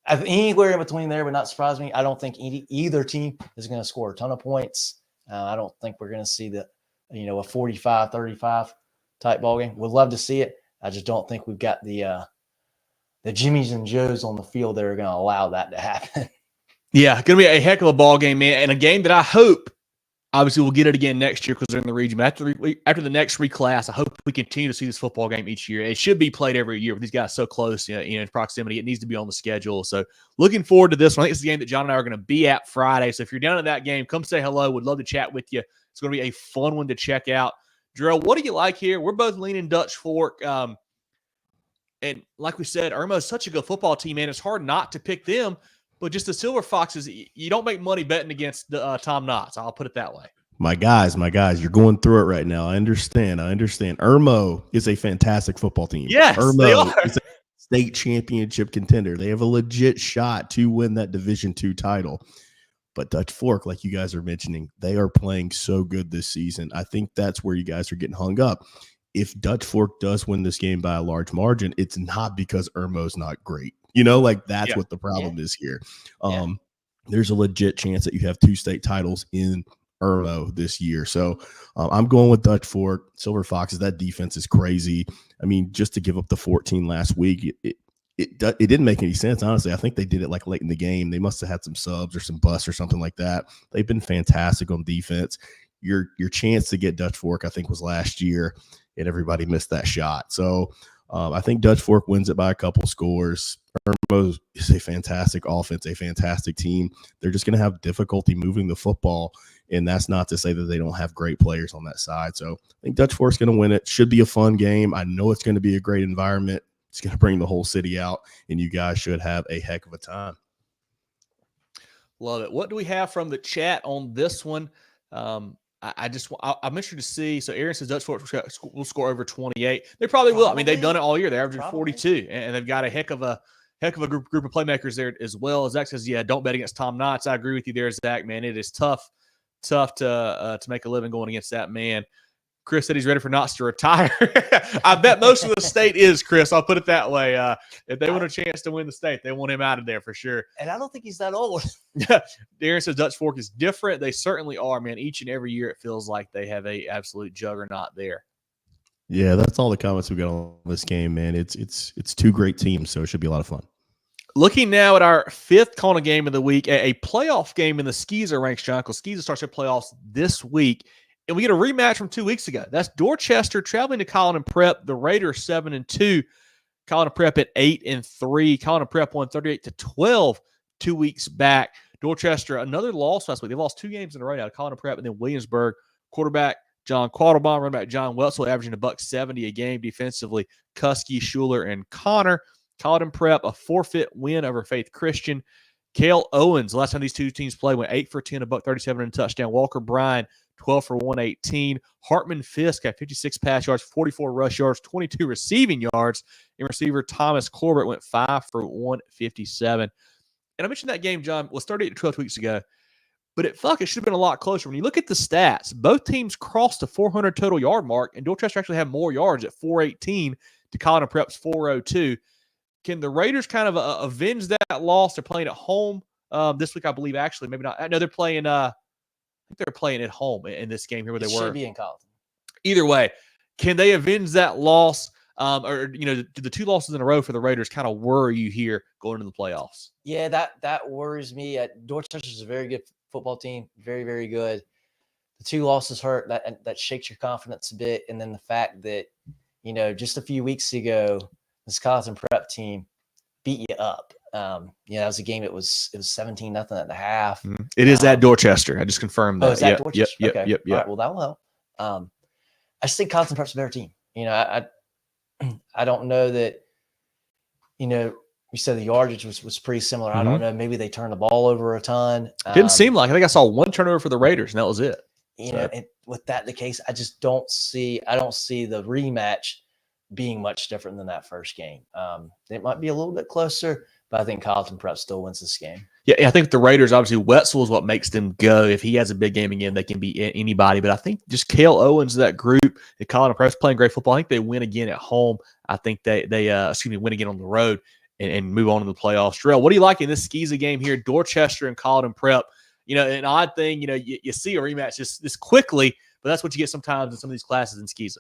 anywhere in between there would not surprise me. I don't think either team is going to score a ton of points. I don't think we're going to see a 45-35 type ball game. Would love to see it. I just don't think we've got the Jimmies and Joes on the field that are going to allow that to happen. Yeah, going to be a heck of a ball game, man, and a game that I hope, obviously, we'll get it again next year because they're in the region. But after the next reclass, I hope we continue to see this football game each year. It should be played every year with these guys so close, in proximity. It needs to be on the schedule. So looking forward to this one. I think it's the game that John and I are going to be at Friday. So if you're down at that game, come say hello. Would love to chat with you. It's going to be a fun one to check out. Jerel, what do you like here? We're both leaning Dutch Fork. And like we said, Irmo is such a good football team, man. It's hard not to pick them. But just the Silver Foxes, you don't make money betting against the Tom Knotts. I'll put it that way. My guys, you're going through it right now. I understand. Irmo is a fantastic football team. Yes, Irmo is a state championship contender. They have a legit shot to win that Division II title. But Dutch Fork, like you guys are mentioning, they are playing so good this season. I think that's where you guys are getting hung up. If Dutch Fork does win this game by a large margin, it's not because Irmo's not great. That's what the problem is here. There's a legit chance that you have 2 state titles in Irmo this year. So I'm going with Dutch Fork. Silver Foxes, that defense is crazy. I mean, just to give up the 14 last week, it didn't make any sense, honestly. I think they did it like late in the game. They must have had some subs or some busts or something like that. They've been fantastic on defense. Your chance to get Dutch Fork, I think, was last year, and everybody missed that shot. So I think Dutch Fork wins it by a couple scores. Irmo is a fantastic offense, a fantastic team. They're just going to have difficulty moving the football, and that's not to say that they don't have great players on that side. So I think Dutch Fork's going to win it. Should be a fun game. I know it's going to be a great environment. It's going to bring the whole city out, and you guys should have a heck of a time. Love it. What do we have from the chat on this one? I'm interested to see. So Aaron says Dutch Fork will score over 28. They probably will. I mean, they've done it all year. They're averaging 42, and they've got a heck of a group of playmakers there as well. Zach says, yeah, don't bet against Tom Knotts. I agree with you there, Zach, man. It is tough to make a living going against that man. Chris said he's ready for Knotts to retire. I bet most of the state is, Chris. I'll put it that way. If they want a chance to win the state, they want him out of there for sure. And I don't think he's that old. Darren says Dutch Fork is different. They certainly are, man. Each and every year it feels like they have a absolute juggernaut there. Yeah, that's all the comments we've got on this game, man. It's 2 great teams, so it should be a lot of fun. Looking now at our 5th CONA game of the week, a playoff game in the SCISA ranks, John, because SCISA starts their playoffs this week. And we get a rematch from 2 weeks ago. That's Dorchester traveling to Colleton Prep. The Raiders 7-2. Colleton Prep at 8-3. Colleton Prep won 38-12 2 weeks back. Dorchester, another loss last week. They lost 2 games in a row now. Colleton Prep and then Williamsburg. Quarterback John Quattlebaum, running back John Wetzel, averaging $170 a game defensively. Kuski, Schuler, and Connor. Colleton Prep, a forfeit win over Faith Christian. Cale Owens, the last time these two teams played, went 8 for 10, $137 and a touchdown. Walker Bryan, 12 for 118. Hartman Fisk had 56 pass yards, 44 rush yards, 22 receiving yards. And receiver Thomas Corbett went 5 for 157. And I mentioned that game, John, was 38-12 weeks ago. But it felt like it should have been a lot closer. When you look at the stats, both teams crossed the 400 total yard mark, and Dorchester actually had more yards at 418 to Colleton Prep's 402. Can the Raiders kind of avenge that loss? They're playing at home this week, I believe. Actually, maybe not. No, they're playing. I think they're playing at home in this game here where they were. Should be in Colleton. Either way, can they avenge that loss? Or do the 2 losses in a row for the Raiders kind of worry you here going into the playoffs? Yeah, that worries me. Dorchester's a very good football team, very, very good. The 2 losses hurt. That shakes your confidence a bit, and then the fact that just a few weeks ago, this Colleton prep team beat you up. That was a game. It was 17-0 at the half. It is at Dorchester. I just confirmed that. Oh, is that Dorchester? Yep. All right, well, that will help. I just think Colleton prep's a better team. I don't know that. You said the yardage was pretty similar. I don't know. Maybe they turned the ball over a ton. Didn't seem like. I think I saw one turnover for the Raiders, and that was it. And with that the case, I just don't see the rematch being much different than that first game. It might be a little bit closer, but I think Colleton Prep still wins this game. Yeah, I think the Raiders, obviously, Wetzel is what makes them go. If he has a big game again, they can beat anybody. But I think just Cale Owens, that group, the Colleton Prep's playing great football. I think they win again at home. I think they win again on the road and move on to the playoffs. Jerel, what do you like in this SCISA game here, Dorchester and Colleton Prep? An odd thing, you see a rematch this quickly, but that's what you get sometimes in some of these classes in SCISA.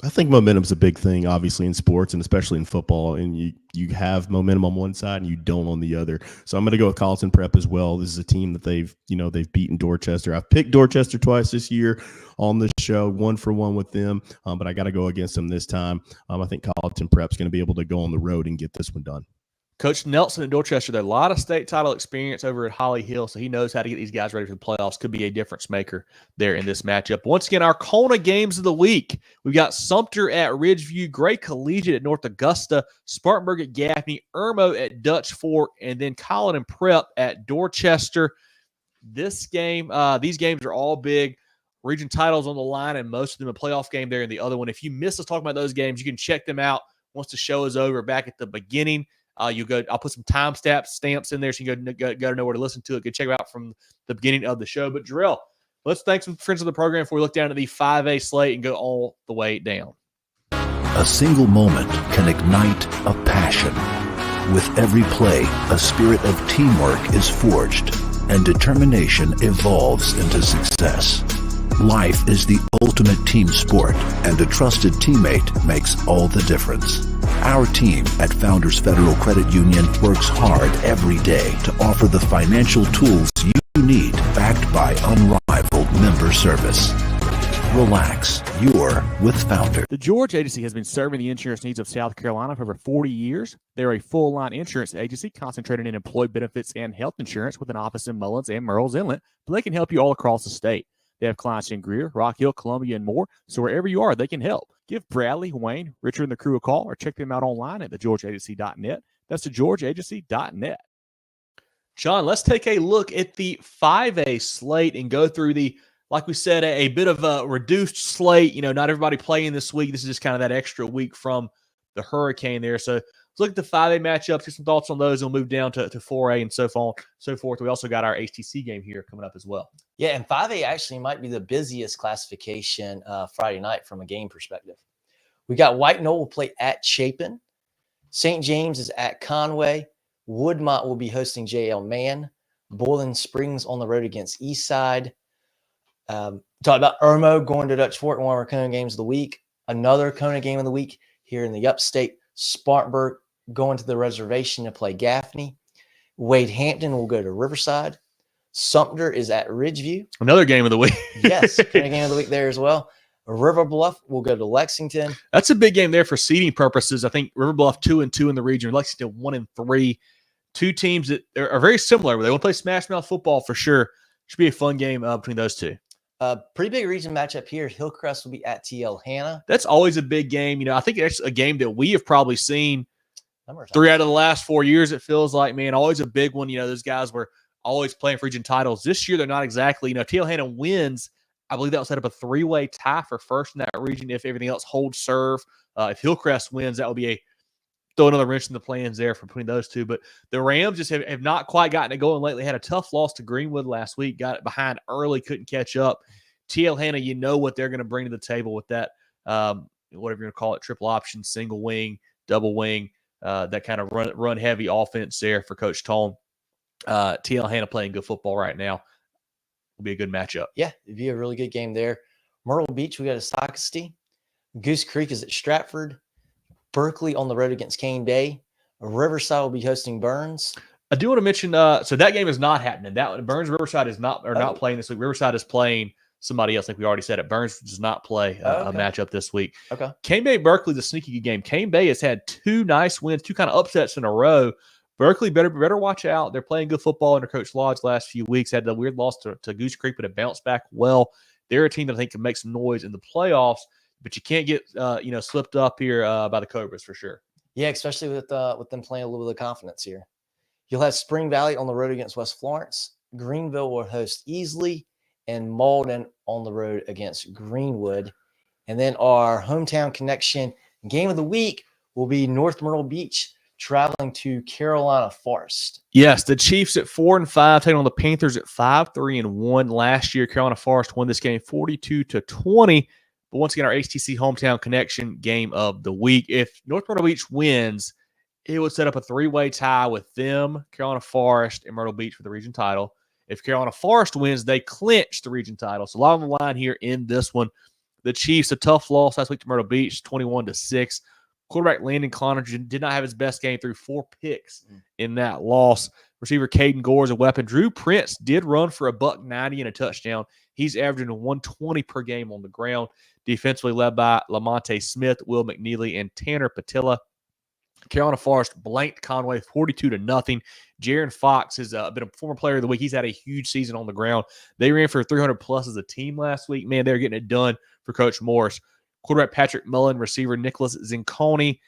I think momentum's a big thing, obviously, in sports and especially in football. And you have momentum on one side and you don't on the other. So I'm going to go with Colleton Prep as well. This is a team that they've beaten Dorchester. I've picked Dorchester twice this year on the show, 1-for-1 with them. But I got to go against them this time. I think Colleton Prep's going to be able to go on the road and get this one done. Coach Nelson at Dorchester, there's a lot of state title experience over at Holly Hill, so he knows how to get these guys ready for the playoffs. Could be a difference maker there in this matchup. Once again, our CONA games of the week. We've got Sumter at Ridgeview, Gray Collegiate at North Augusta, Spartanburg at Gaffney, Irmo at Dutch Fork, and then Colleton Prep at Dorchester. This game, these games are all big. Region titles on the line, and most of them a playoff game there in the other one. If you missed us talking about those games, you can check them out once the show is over back at the beginning. I'll put some time stamps in there so you can go to know where to listen to it. Go check it out from the beginning of the show. But Jerel, let's thank some friends of the program before we look down at the 5A slate and go all the way down. A single moment can ignite a passion. With every play, a spirit of teamwork is forged, and determination evolves into success. Life is the ultimate team sport, and a trusted teammate makes all the difference. Our team at Founders Federal Credit Union works hard every day to offer the financial tools you need, backed by unrivaled member service. Relax, you're with Founders. The George Agency has been serving the insurance needs of South Carolina for over 40 years. They're a full-line insurance agency concentrated in employee benefits and health insurance with an office in Mullins and Myrtle's Inlet, but they can help you all across the state. They have clients in Greer, Rock Hill, Columbia, and more, so wherever you are, they can help. Give Bradley, Wayne, Richard, and the crew a call or check them out online at thegeorgeagency.net. That's thegeorgeagency.net. John, let's take a look at the 5A slate and go through like we said, a bit of a reduced slate. Not everybody playing this week. This is just kind of that extra week from the hurricane there. So let's look at the 5A matchups, get some thoughts on those, and we'll move down to 4A and so forth. We also got our HTC game here coming up as well. Yeah, and 5A actually might be the busiest classification Friday night from a game perspective. We got White Knoll will play at Chapin. St. James is at Conway. Woodmont will be hosting J.L. Mann. Boiling Springs on the road against Eastside. Talk about Irmo going to Dutch Fork, one of our CONA games of the week. Another CONA game of the week here in the upstate. Spartanburg going to the reservation to play Gaffney. Wade Hampton will go to Riverside. Sumter is at Ridgeview. Another game of the week. Yes, CONA game of the week there as well. River Bluff will go to Lexington. That's a big game there for seeding purposes. I think River Bluff 2-2 in the region. Lexington 1-3. Two teams that are very similar. They want to play smash mouth football for sure. Should be a fun game between those two. Pretty big region matchup here. Hillcrest will be at TL Hanna. That's always a big game. I think it's a game that we have probably seen 3 out of the last 4 years. It feels like, man, always a big one. Those guys were always playing for region titles. This year, they're not exactly. TL Hanna wins. I believe that will set up a 3-way tie for first in that region if everything else holds serve. If Hillcrest wins, that will be throw another wrench in the plans there for between those two. But the Rams just have not quite gotten it going lately. Had a tough loss to Greenwood last week. Got it behind early, couldn't catch up. TL Hanna, what they're going to bring to the table with that, whatever you're going to call it, triple option, single wing, double wing, that kind of run heavy offense there for Coach Tone. TL Hanna playing good football right now. Will be a good matchup. Yeah, it'd be a really good game there. Myrtle Beach, we got a SCISA. Goose Creek is at Stratford. Berkeley on the road against Cane Bay. Riverside will be hosting Burns. I do want to mention, so that game is not happening. That Burns Riverside is not not playing this week. Riverside is playing somebody else. I think we already said it. Burns does not play a matchup this week. Okay. Cane Bay Berkeley's a sneaky good game. Cane Bay has had 2 nice wins, 2 kind of upsets in a row. Berkeley better watch out. They're playing good football under Coach Lodge last few weeks. Had the weird loss to Goose Creek, but it bounced back well. They're a team that I think can make some noise in the playoffs, but you can't get slipped up here by the Cobras for sure. Yeah, especially with them playing a little bit of confidence here. You'll have Spring Valley on the road against West Florence. Greenville will host Easley, and Malden on the road against Greenwood. And then our Hometown Connection game of the week will be North Myrtle Beach traveling to Carolina Forest. Yes, the Chiefs at 4-5, taking on the Panthers at 5-3-1. Last year, Carolina Forest won this game 42-20. But once again, our HTC Hometown Connection game of the week. If North Myrtle Beach wins, it would set up a 3-way tie with them, Carolina Forest, and Myrtle Beach for the region title. If Carolina Forest wins, they clinch the region title. So a lot on the line here in this one. The Chiefs, a tough loss last week to Myrtle Beach, 21-6. Quarterback Landon Connor did not have his best game, threw 4 picks in that loss. Receiver Caden Gore is a weapon. Drew Prince did run for $190 and a touchdown. He's averaging 120 per game on the ground. Defensively led by Lamonte Smith, Will McNeely, and Tanner Patilla. Carolina Forest blanked Conway 42-0. Jaron Fox has been a former player of the week. He's had a huge season on the ground. They ran for 300+ as a team last week. Man, they're getting it done for Coach Morris. Quarterback Patrick Mullen, receiver Nicholas Zinconi.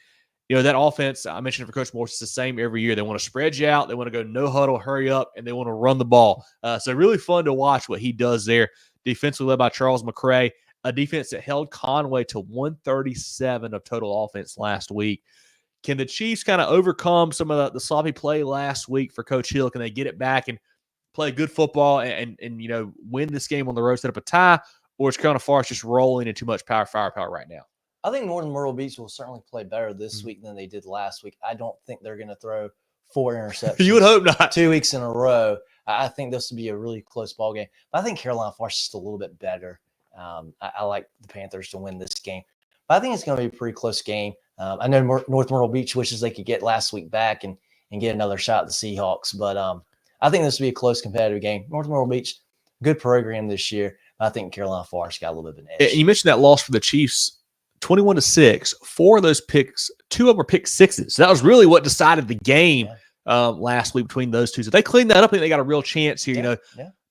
That offense, I mentioned for Coach Morris, it's the same every year. They want to spread you out. They want to go no huddle, hurry up, and they want to run the ball. So really fun to watch what he does there. Defensively led by Charles McCray, a defense that held Conway to 137 of total offense last week. Can the Chiefs kind of overcome some of the sloppy play last week for Coach Hill? Can they get it back and play good football and win this game on the road, set up a tie? Or is Carolina Forest just rolling in too much firepower right now? I think Northern Myrtle Beach will certainly play better this week than they did last week. I don't think they're going to throw 4 interceptions. You would hope not. 2 weeks in a row. I think this will be a really close ball game. But I think Carolina Forest is just a little bit better. I like the Panthers to win this game. But I think it's going to be a pretty close game. I know North Myrtle Beach wishes they could get last week back and get another shot at the Seahawks. But I think this will be a close competitive game. North Myrtle Beach, good program this year. I think Carolina Forest got a little bit of an edge. You mentioned that loss for the Chiefs, 21-6. 4 of those picks, 2 of them were pick sixes. So that was really what decided the game last week between those two. So they cleaned that up. I think they got a real chance here,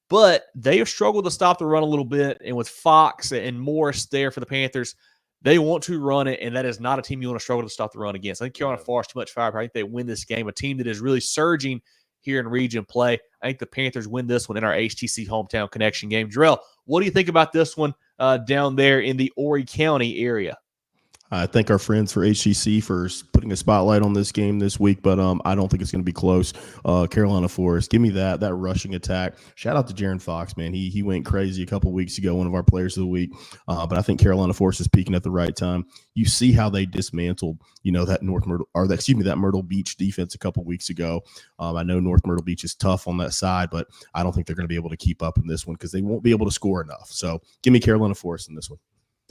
But they have struggled to stop the run a little bit. And with Fox and Morris there for the Panthers, they want to run it, and that is not a team you want to struggle to stop the run against. I think Carolina Forest too much firepower. I think they win this game. A team that is really surging here in region play. I think the Panthers win this one in our HTC Hometown Connection game. Jerel, what do you think about this one down there in the Horry County area? I thank our friends for HTC for putting a spotlight on this game this week, but I don't think it's going to be close. Carolina Forest, give me that rushing attack. Shout out to Jaron Fox, man. He went crazy a couple weeks ago, one of our players of the week. But I think Carolina Forest is peaking at the right time. You see how they dismantled, that that Myrtle Beach defense a couple weeks ago. I know North Myrtle Beach is tough on that side, but I don't think they're going to be able to keep up in this one because they won't be able to score enough. So give me Carolina Forest in this one.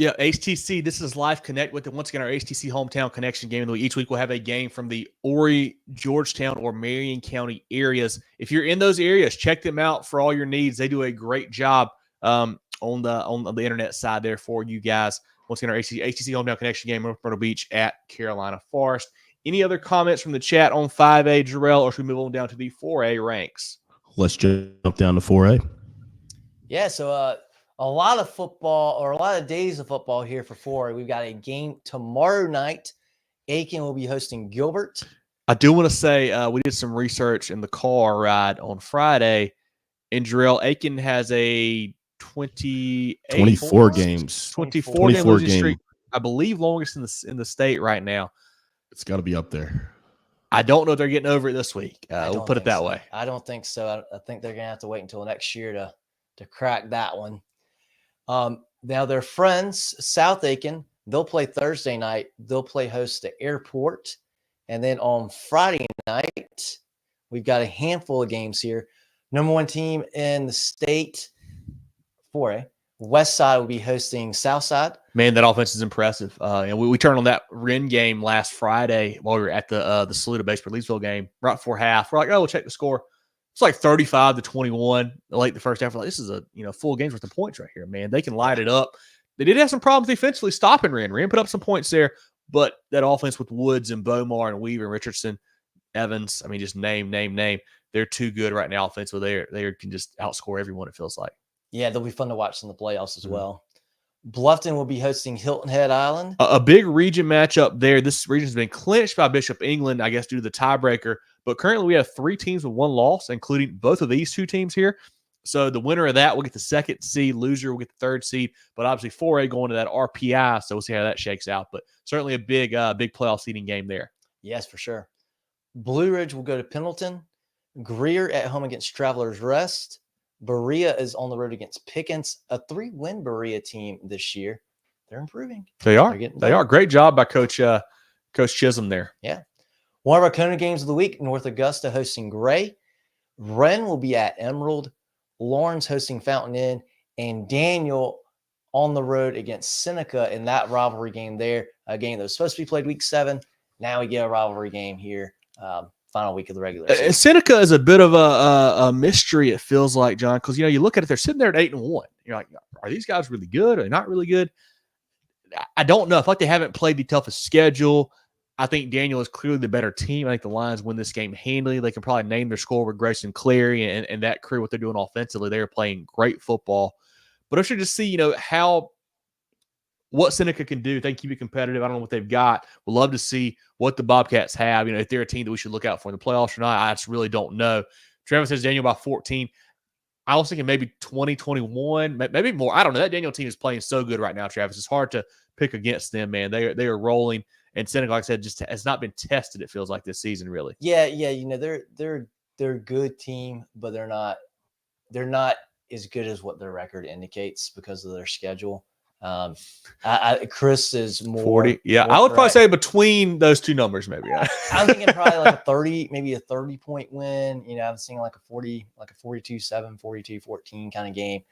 Yeah, HTC, this is Live Connect with once again our HTC Hometown Connection game of the week. Each week we'll have a game from the Horry, Georgetown, or Marion County areas. If you're in those areas, check them out for all your needs. They do a great job on the internet side there for you guys. Once again, our HTC Hometown Connection game, North Myrtle Beach at Carolina Forest. Any other comments from the chat on 5A, Jerel, or should we move on down to the 4A ranks? Let's jump down to 4A. Yeah, so a lot of football or a lot of days of football here for 4A. We've got a game tomorrow night. Aiken will be hosting Gilbert. I do want to say we did some research in the car ride on Friday, and Jerel, Aiken has a 24 games. 24 game losing streak, I believe longest in the state right now. It's got to be up there. I don't know if they're getting over it this week. We'll put it that way. I don't think so. I think they're going to have to wait until next year to crack that one. Now their friends, South Aiken, they'll play Thursday night. They'll play host to Airport. And then on Friday night, we've got a handful of games here. Number 1 team in the state, 4A, Westside will be hosting Southside. Man, that offense is impressive. And we turned on that Wren game last Friday while we were at the Saluda Baseball Leesville game right before half. We're like, we'll check the score. It's like 35-21 late the first half. Like, this is a full game's worth of points right here, man. They can light it up. They did have some problems defensively stopping Ren. Ren put up some points there, but that offense with Woods and Bomar and Weaver and Richardson, Evans, I mean, just name. They're too good right now offensively. They can just outscore everyone, it feels like. Yeah, they'll be fun to watch in the playoffs as well. Bluffton will be hosting Hilton Head Island. A big region matchup there. This region has been clinched by Bishop England, I guess, due to the tiebreaker. But currently we have 3 teams with 1 loss, including both of these 2 teams here. So the winner of that will get the 2nd seed. Loser will get the 3rd seed. But obviously 4A going to that RPI, so we'll see how that shakes out. But certainly a big playoff seeding game there. Yes, for sure. Blue Ridge will go to Pendleton. Greer at home against Travelers Rest. Berea is on the road against Pickens, a 3-win Berea team this year. They're improving. They are. They are. Great job by Coach Chisholm there. Yeah. One of our CONA games of the week, North Augusta hosting Gray. Wren will be at Emerald. Lawrence hosting Fountain Inn. And Daniel on the road against Seneca in that rivalry game there. A game that was supposed to be played week 7. Now we get a rivalry game here. Final week of the regular season. Seneca is a bit of a mystery, it feels like, John, because you look at it, they're sitting there at 8-1. You're like, are these guys really good? Are they not really good? I don't know. I feel like they haven't played the toughest schedule. I think Daniel is clearly the better team. I think the Lions win this game handily. They can probably name their score with Grayson Cleary and that crew, what they're doing offensively. They're playing great football. But I'm sure to see, what Seneca can do. They keep it competitive. I don't know what they've got. We'd love to see what the Bobcats have. If they're a team that we should look out for in the playoffs or not, I just really don't know. Travis says Daniel by 14. I was thinking maybe 20, 21, maybe more. I don't know. That Daniel team is playing so good right now, Travis. It's hard to pick against them, man. They are rolling. And Seneca, like I said, just has not been tested, it feels like, this season, really. Yeah. They're a good team, but they're not as good as what their record indicates because of their schedule. Chris is more 40. Yeah, more I would probably correct. say between those 2 numbers, maybe. I'm thinking probably like a 30-point win. I'm seeing like a 42-7, 42-14 kind of game.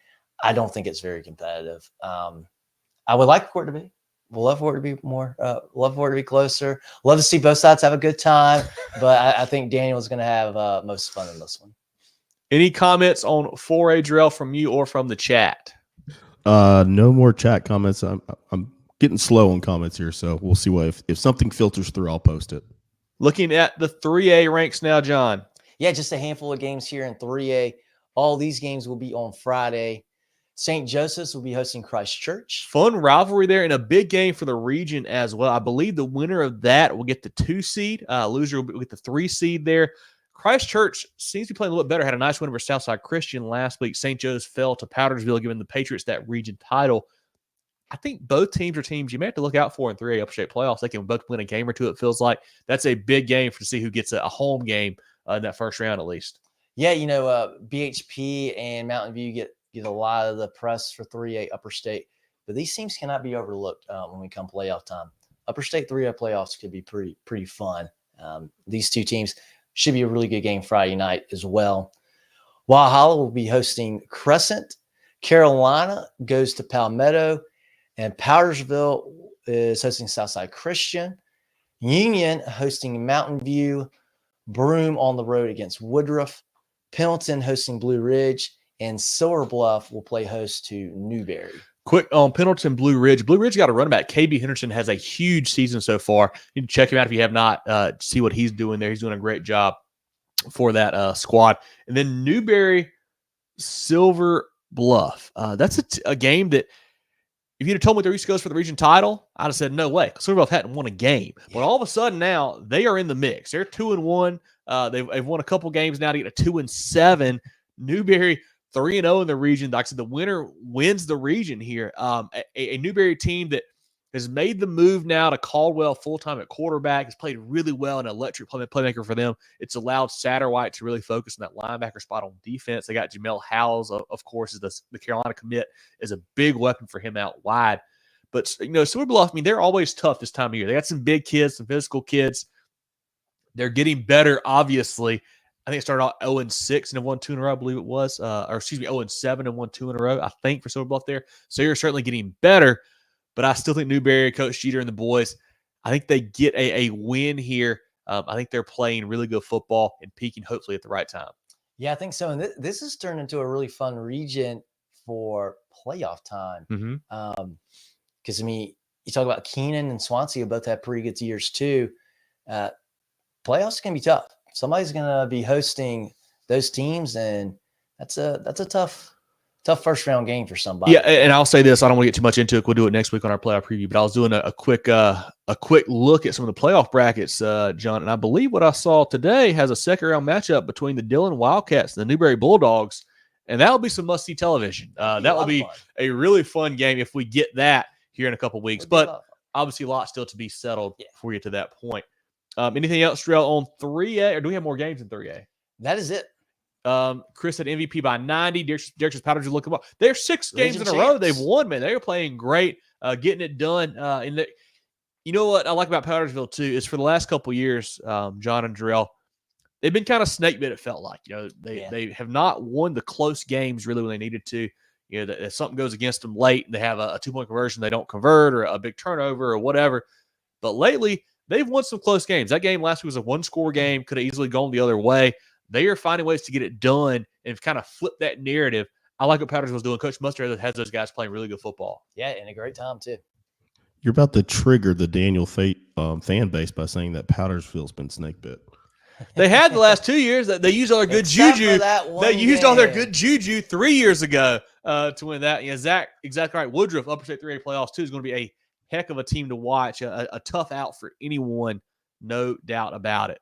I don't think it's very competitive. I would like for it to be. We'd love for it to be more. Love for it to be closer. Love to see both sides have a good time. But I think Daniel's going to have most fun in this one. Any comments on 4A Jerel from you or from the chat? No more chat comments. I'm getting slow on comments here, so we'll see if something filters through, I'll post it. Looking at the 3A ranks now, John. Yeah, just a handful of games here in 3A. All these games will be on Friday. St. Joseph's will be hosting Christ Church. Fun rivalry there and a big game for the region as well. I believe the winner of that will get the 2 seed. Loser will get the 3 seed there. Christ Church seems to be playing a little bit better. Had a nice win over Southside Christian last week. St. Joe's fell to Powdersville, giving the Patriots that region title. I think both teams are teams you may have to look out for in 3A upstate playoffs. They can both win a game or 2, it feels like. That's a big game to see who gets a home game in that first round at least. Yeah, BHP and Mountain View get a lot of the press for 3A upper state. But these teams cannot be overlooked when we come playoff time. Upper state 3A playoffs could be pretty fun. These 2 teams should be a really good game Friday night as well. Walhalla will be hosting Crescent. Carolina goes to Palmetto. And Powdersville is hosting Southside Christian. Union hosting Mountain View. Broome on the road against Woodruff. Pendleton hosting Blue Ridge. And Silver Bluff will play host to Newberry. Quick on Pendleton, Blue Ridge. Blue Ridge got a running back. KB Henderson has a huge season so far. You can check him out if you have not. See what he's doing there. He's doing a great job for that squad. And then Newberry, Silver Bluff. That's a game that if you'd have told me the East goes for the region title, I'd have said no way. Silver Bluff hadn't won a game. But all of a sudden now they are in the mix. They're 2-1. They've won a couple games now to get a 2-7. Newberry 3-0 in the region. Like I said, the winner wins the region here. A Newberry team that has made the move now to Caldwell full-time at quarterback. Has played really well, an electric playmaker for them. It's allowed Satterwhite to really focus on that linebacker spot on defense. They got Jamel Howes, of course, is the Carolina commit, is a big weapon for him out wide. But, Silver Bluff, they're always tough this time of year. They got some big kids, some physical kids. They're getting better, obviously. I think it started out 0-6 and have won 2 in a row, I believe it was. 0-7 and won 2 in a row, I think, for Silver Bluff there. So you're certainly getting better. But I still think Newberry, Coach Jeter, and the boys, I think they get a win here. I think they're playing really good football and peaking hopefully at the right time. Yeah, I think so. And this has turned into a really fun region for playoff time. Because, I mean, you talk about Keenan and Swansea both have pretty good years too. Playoffs can be tough. Somebody's going to be hosting those teams, and that's a tough first round game for somebody. Yeah, and I'll say this: I don't want to get too much into it. We'll do it next week on our playoff preview. But I was doing a quick look at some of the playoff brackets, John, and I believe what I saw today has a second round matchup between the Dillon Wildcats and the Newberry Bulldogs, and that'll be some must see television. That will be a really fun game if we get that here in a couple weeks. But obviously, a lot still to be settled before we get to that point. Anything else, Jerel, on 3A, or do we have more games in 3A? That is it. Chris said MVP by 90. Dirk's Powders are looking up. They're 6 games in a champs. row they've won, man. They're playing great, getting it done. You know what I like about Powdersville too is for the last couple of years, John and Jerel, they've been kind of snake bit. It felt like they have not won the close games really when they needed to. If something goes against them late, and they have a 2-point conversion they don't convert, or a big turnover or whatever. But lately, they've won some close games. That game last week was a 1-score game, could have easily gone the other way. They are finding ways to get it done and kind of flip that narrative. I like what Powdersville's doing. Coach Mustard has those guys playing really good football. Yeah, and a great time too. You're about to trigger the Daniel Fate fan base by saying that Powdersville's been snake bit. They had the last 2 years that they used all their good juju. They used all their good juju 3 years ago to win that. Yeah, Zach, exactly right. Woodruff, Upper State 3A playoffs too, is going to be a heck of a team to watch. A tough out for anyone, no doubt about it.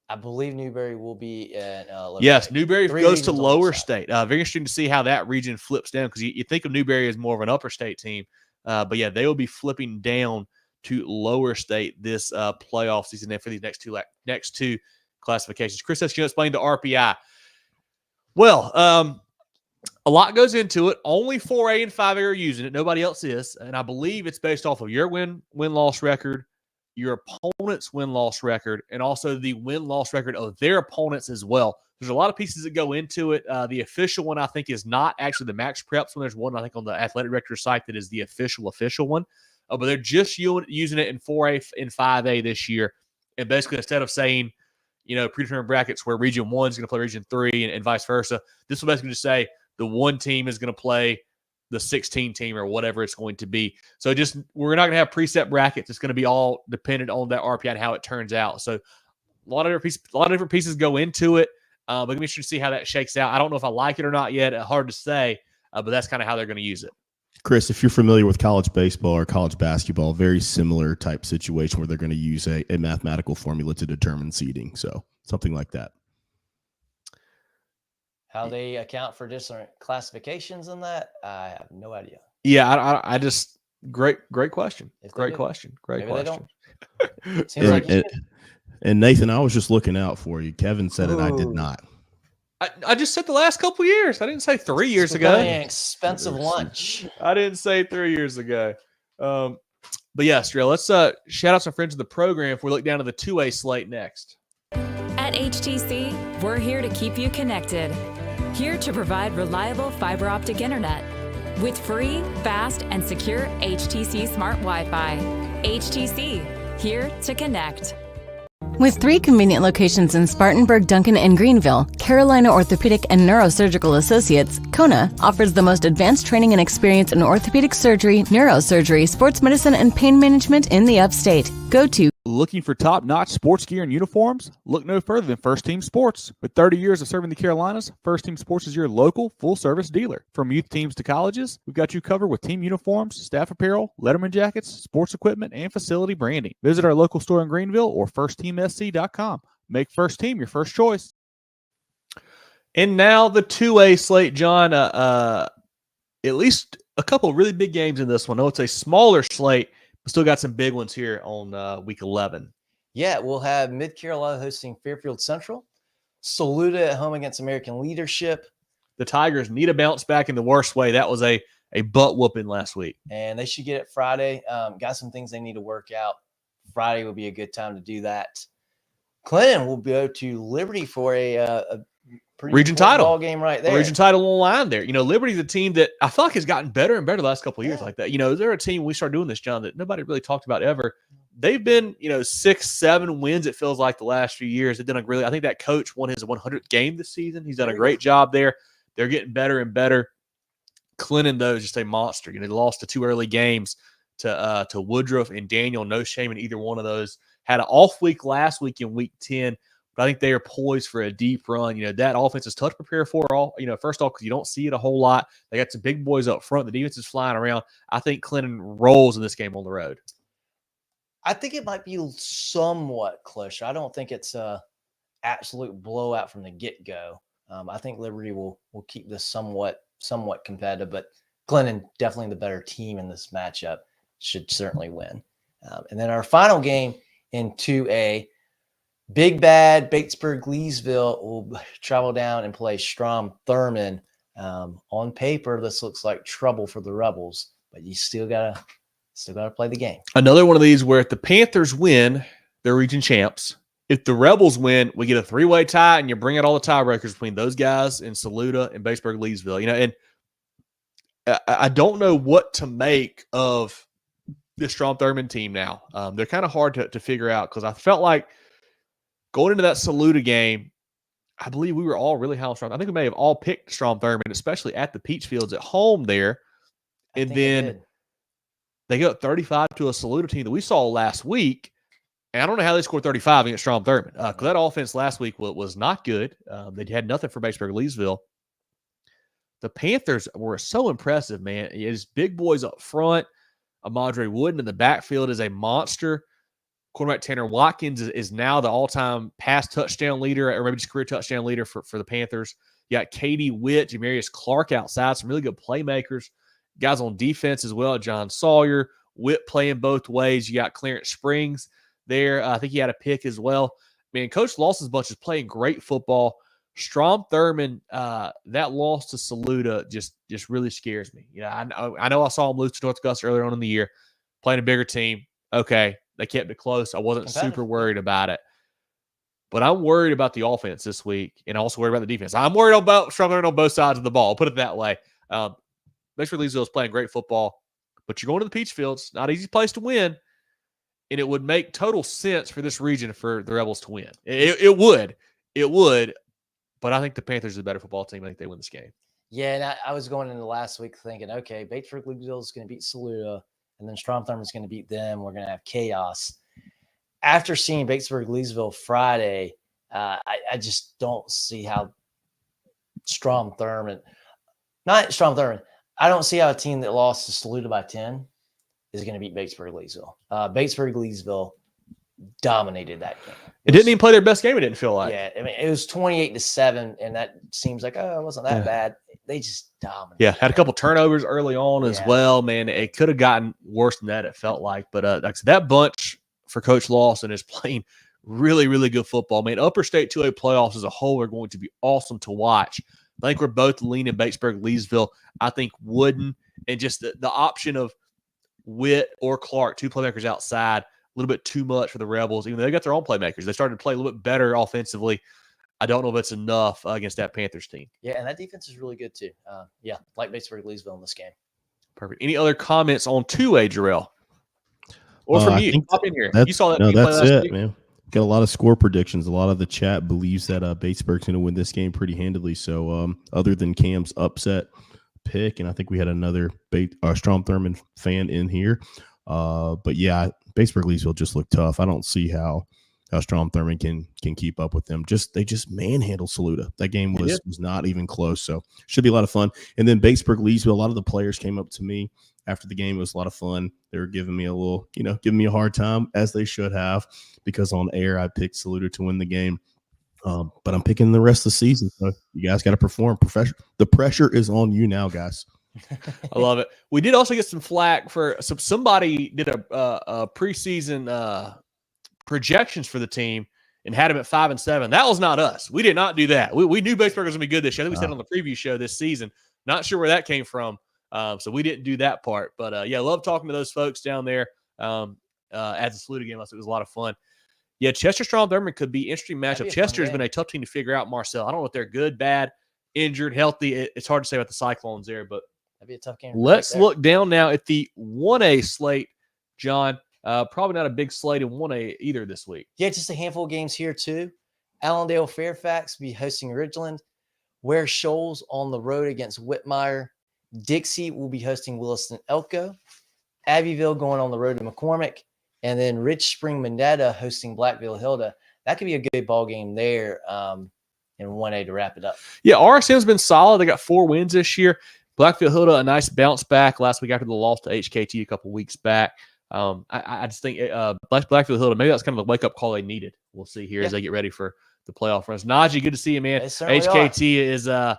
I believe Newberry will be in yes, Newberry goes to Lower State. Very interesting to see how that region flips down, because you think of Newberry as more of an Upper State team. But yeah, they will be flipping down to Lower State this playoff season for these next two classifications. Chris says, explain the RPI. Well, a lot goes into it. Only 4A and 5A are using it. Nobody else is. And I believe it's based off of your win-loss record, your opponent's win-loss record, and also the win-loss record of their opponents as well. There's a lot of pieces that go into it. The official one, I think, is not actually the Max Preps one. There's one, I think, on the athletic director's site that is the official one. But they're just using it in 4A and 5A this year. And basically, instead of saying, predetermined brackets where Region 1 is going to play Region 3 and vice versa, this will basically just say the one team is going to play the 16 team or whatever it's going to be. So we're not going to have preset brackets. It's going to be all dependent on that RPI and how it turns out. So a lot of different pieces go into it. But it'll be interesting to see how that shakes out. I don't know if I like it or not yet. Hard to say, but that's kind of how they're going to use it. Chris, if you're familiar with college baseball or college basketball, very similar type situation where they're going to use a mathematical formula to determine seeding. So something like that. How they account for different classifications in that, I have no idea. Yeah, I just great question. Great do. question. Great Maybe question. Seems like and Nathan, I was just looking out for you. Kevin said it. I did not. I just said the last couple of years. I didn't say 3 years ago. An expensive lunch. I didn't say 3 years ago. But yeah, Jerel, let's shout out some friends of the program if we look down to the 2A slate next. At HTC, we're here to keep you connected. Here to provide reliable fiber optic internet with free, fast, and secure HTC Smart Wi-Fi. HTC, here to connect. With 3 convenient locations in Spartanburg, Duncan, and Greenville, Carolina Orthopedic and Neurosurgical Associates, CONA, offers the most advanced training and experience in orthopedic surgery, neurosurgery, sports medicine, and pain management in the upstate. Go to Looking for top-notch sports gear and uniforms? Look no further than First Team Sports. With 30 years of serving the Carolinas, First Team Sports is your local full-service dealer. From youth teams to colleges, we've got you covered with team uniforms, staff apparel, letterman jackets, sports equipment, and facility branding. Visit our local store in Greenville or firstteamsc.com. Make First Team your first choice. And now the 2A slate, John. At least a couple of really big games in this one. I know it's a smaller slate, but still got some big ones here on week 11. Yeah, we'll have Mid-Carolina hosting Fairfield Central. Saluda at home against American Leadership. The Tigers need a bounce back in the worst way. That was a butt whooping last week. And they should get it Friday. Got some things they need to work out. Friday will be a good time to do that. Clinton will go to Liberty for a pretty region title ball game right there. Region title on the line there. Liberty's a team that I feel like has gotten better and better the last couple of years like that. They're a team, we started doing this, John, that nobody really talked about ever. they've been, 6-7 wins. It feels like the last few years. They've done I think that coach won his 100th game this season. He's done a great job there. They're getting better and better. Clinton, though, is just a monster. They lost the 2 early games to Woodruff and Daniel. No shame in either one of those. Had an off week last week in week 10, but I think they are poised for a deep run. That offense is tough to prepare for. First off, because you don't see it a whole lot. They got some big boys up front. The defense is flying around. I think Clinton rolls in this game on the road. I think it might be somewhat closer. I don't think it's a absolute blowout from the get-go. I think Liberty will keep this somewhat competitive, but Clinton, definitely the better team in this matchup, should certainly win. And then our final game in 2A, Big Bad Batesburg-Leesville will travel down and play Strom-Thurmond. On paper, this looks like trouble for the Rebels, but you still gotta play the game. Another one of these where if the Panthers win, they're region champs. If the Rebels win, we get a 3-way tie, and you bring out all the tiebreakers between those guys in Saluda and Batesburg-Leesville. And I don't know what to make of this Strom-Thurmond team now. They're kind of hard to figure out because I felt like going into that Saluda game, I believe we were all really high on Strom. I think we may have all picked Strom-Thurmond, especially at the Peach Fields at home there. And then they go 35 to a Saluda team that we saw last week. And I don't know how they scored 35 against Strom-Thurmond because that offense last week was not good. They had nothing for Batesburg-Leesville. The Panthers were so impressive, man. It's big boys up front. Amadre Wooden in the backfield is a monster. Quarterback Tanner Watkins is now the all-time pass touchdown leader, or maybe just career touchdown leader for the Panthers. You got Katie Witt, Jamarius Clark outside, some really good playmakers. Guys on defense as well, John Sawyer, Witt playing both ways. You got Clarence Springs there. I think he had a pick as well. Man, Coach Lawson's bunch is playing great football. Strom-Thurmond, that loss to Saluda just really scares me. I know I saw him lose to North Augusta earlier on in the year, playing a bigger team. Okay, they kept it close. I wasn't super worried about it. But I'm worried about the offense this week, and also worried about the defense. I'm worried about Strom-Thurmond on both sides of the ball. I'll put it that way. Batesburg-Leesville is playing great football, but you're going to the Peach Fields. Not an easy place to win, and it would make total sense for this region for the Rebels to win. It would. But I think the Panthers are the better football team. I think they win this game. Yeah, and I was going into last week thinking, okay, Batesburg-Leesville is going to beat Saluda, and then Strom-Thurmond is going to beat them. We're going to have chaos. After seeing Batesburg-Leesville Friday, I just don't see how Strom-Thurmond, I don't see how a team that lost to Saluda by 10 is going to beat Batesburg-Leesville. Batesburg-Leesville dominated that game. It didn't even play their best game, it didn't feel like. Yeah, I mean, it was 28-7, and that seems like, it wasn't that bad. They just dominated. Yeah, had a couple turnovers early on as well, man. It could have gotten worse than that, it felt like. But like I said, that bunch for Coach Lawson is playing really, really good football. Man, Upper State 2A playoffs as a whole are going to be awesome to watch. I think we're both leaning Batesburg-Leesville. I think Wooden and just the option of Witt or Clark, 2 playmakers outside, a little bit too much for the Rebels, even though they got their own playmakers. They started to play a little bit better offensively. I don't know if it's enough against that Panthers team. Yeah, and that defense is really good too. Like Batesburg-Leesville in this game. Perfect. Any other comments on 2A, Jerel? Or from you? Hop in here. You saw that. No, that's it, man. Got a lot of score predictions. A lot of the chat believes that Batesburg's going to win this game pretty handily. So other than Cam's upset pick, and I think we had another Strom-Thurmond fan in here. But yeah, Batesburg-Leesville just looked tough. I don't see how Strom-Thurmond can keep up with them. They just manhandled Saluda. That game was not even close. So should be a lot of fun. And then Batesburg-Leesville, a lot of the players came up to me after the game. It was a lot of fun. They were giving me giving me a hard time, as they should have, because on air I picked Saluda to win the game. But I'm picking the rest of the season. So you guys got to perform. The pressure is on you now, guys. I love it. We did also get some flack for somebody did a preseason projections for the team and had them at 5-7. That was not us. We did not do that. We knew Batesburg was going to be good this year. I think we said on the preview show this season. Not sure where that came from. So we didn't do that part. But love talking to those folks down there at the Saluda game. It was a lot of fun. Yeah, Chester Strom-Thurmond could be an interesting matchup. Chester has been a tough team to figure out, Marcel. I don't know if they're good, bad, injured, healthy. It's hard to say about the Cyclones there, but that'd be a tough game. Let's look down now at the 1A slate, John. Probably not a big slate in 1A either this week. Yeah, just a handful of games here too. Allendale Fairfax will be hosting Ridgeland. Ware Shoals on the road against Whitmire. Dixie will be hosting Williston Elko. Abbeville going on the road to McCormick. And then Rich Spring Monetta hosting Blackville Hilda. That could be a good ball game there in 1A to wrap it up. Yeah, RSM's been solid. They got 4 wins this year. Blackville Hilda, a nice bounce back last week after the loss to HKT a couple weeks back. I just think Blackville Hilda, maybe that's kind of the wake-up call they needed. We'll see here as they get ready for the playoff runs. Najee, good to see you, man. HKT is a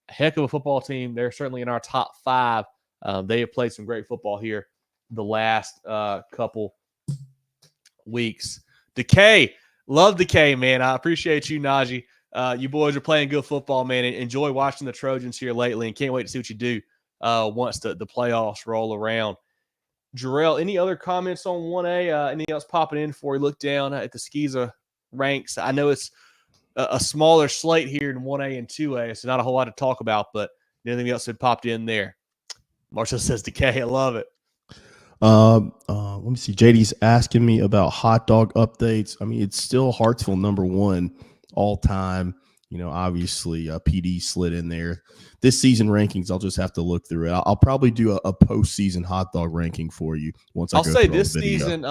heck of a football team. They're certainly in our top 5. They have played some great football here the last couple weeks. Decay. Love Decay, man. I appreciate you, Najee. You boys are playing good football, man. Enjoy watching the Trojans here lately and can't wait to see what you do once the playoffs roll around. Jerel, any other comments on 1A? Anything else popping in before we look down at the SCISA ranks? I know it's a smaller slate here in 1A and 2A, so not a whole lot to talk about, but anything else that popped in there? Marshall says Decay. I love it. Let me see. JD's asking me about hot dog updates. I mean, it's still Hartsville #1 all time. You know, obviously PD slid in there. This season rankings, I'll just have to look through it. I'll probably do a postseason hot dog ranking for you once I go say through this the video. season,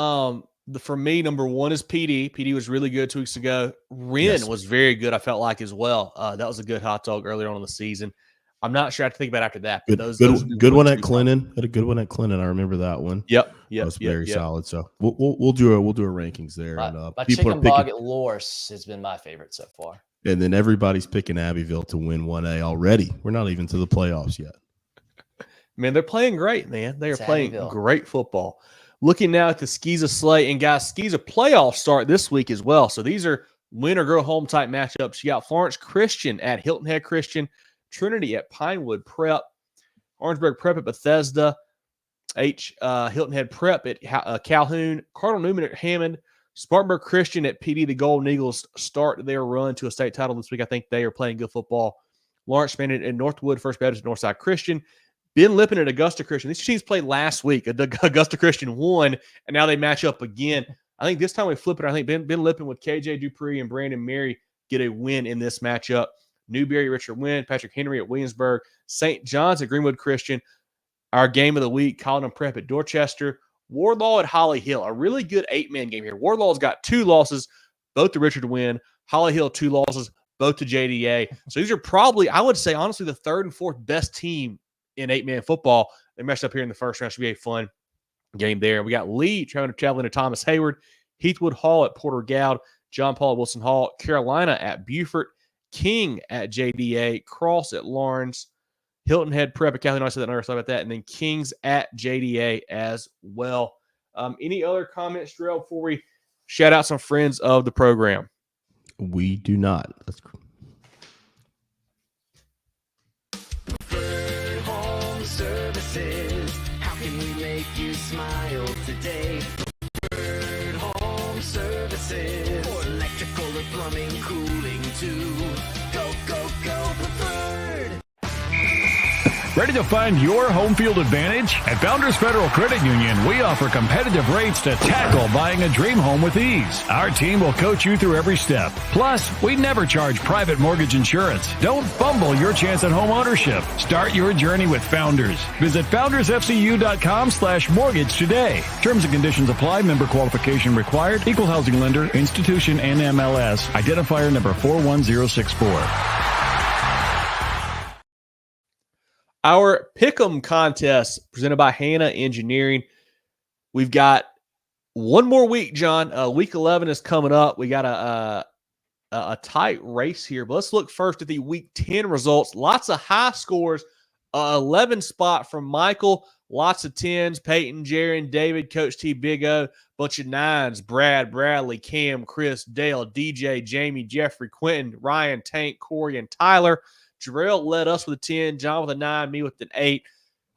for me, #1 is PD. PD was really good 2 weeks ago. Wren was very good, I felt like, as well. That was a good hot dog earlier on in the season. I'm not sure I have to think about after that. But good one at Clinton. Had a good one at Clinton. I remember that one. Yep. That was very solid. So we'll do a rankings there. My chicken bog at Loris has been my favorite so far. And then everybody's picking Abbeville to win 1A already. We're not even to the playoffs yet. Man, they're playing great, man. They are playing great football. Looking now at the SCISA slate, and guys, SCISA playoffs start this week as well. So these are win or go home type matchups. You got Florence Christian at Hilton Head Christian, Trinity at Pinewood Prep, Orangeburg Prep at Bethesda, Hilton Head Prep at Calhoun, Cardinal Newman at Hammond, Spartanburg Christian at PD. The Golden Eagles start their run to a state title this week. I think they are playing good football. Lawrence Span at Northwood, First Baptist Northside Christian, Ben Lippin at Augusta Christian. These teams played last week. Augusta Christian won, and now they match up again. I think this time we flip it. I think Ben Lippin with KJ Dupree and Brandon Mary get a win in this matchup. Newberry, Richard Wynn, Patrick Henry at Williamsburg, St. John's at Greenwood Christian. Our game of the week, Colleton Prep at Dorchester, Wardlaw at Holly Hill. A really good 8-man game here. Wardlaw's got 2 losses, both to Richard Wynn. Holly Hill, 2 losses, both to JDA. So these are probably, I would say, honestly, the 3rd and 4th best team in 8-man football. They matched up here in the first round. Should be a fun game there. We got Lee traveling to Thomas Hayward, Heathwood Hall at Porter Goud, John Paul at Wilson Hall, Carolina at Beaufort, King at JDA, Cross at Lawrence, Hilton Head Prep at Calhoun. I said that earlier, sorry about that. And then Kings at JDA as well. Any other comments, Jerel, before we shout out some friends of the program? We do not. That's Home Services. How can we make you smile today? Home Services. For electrical or plumbing, cooling too. Go, go, go, Preferred. Ready to find your home field advantage? At Founders Federal Credit Union, we offer competitive rates to tackle buying a dream home with ease. Our team will coach you through every step. Plus, we never charge private mortgage insurance. Don't fumble your chance at home ownership. Start your journey with Founders. Visit foundersfcu.com/mortgage today. Terms and conditions apply. Member qualification required. Equal housing lender. Institution NMLS. Identifier number 41064. Our Pick'em contest presented by Hannah Engineering. We've got one more week, John. Week 11 is coming up. We got a tight race here, but let's look first at the Week 10 results. Lots of high scores. 11 spot from Michael. Lots of 10s. Peyton, Jaron, David, Coach T, Big O. Bunch of 9s. Brad, Bradley, Cam, Chris, Dale, DJ, Jamie, Jeffrey, Quentin, Ryan, Tank, Corey, and Tyler. Jerel led us with a 10, John with a 9, me with an 8.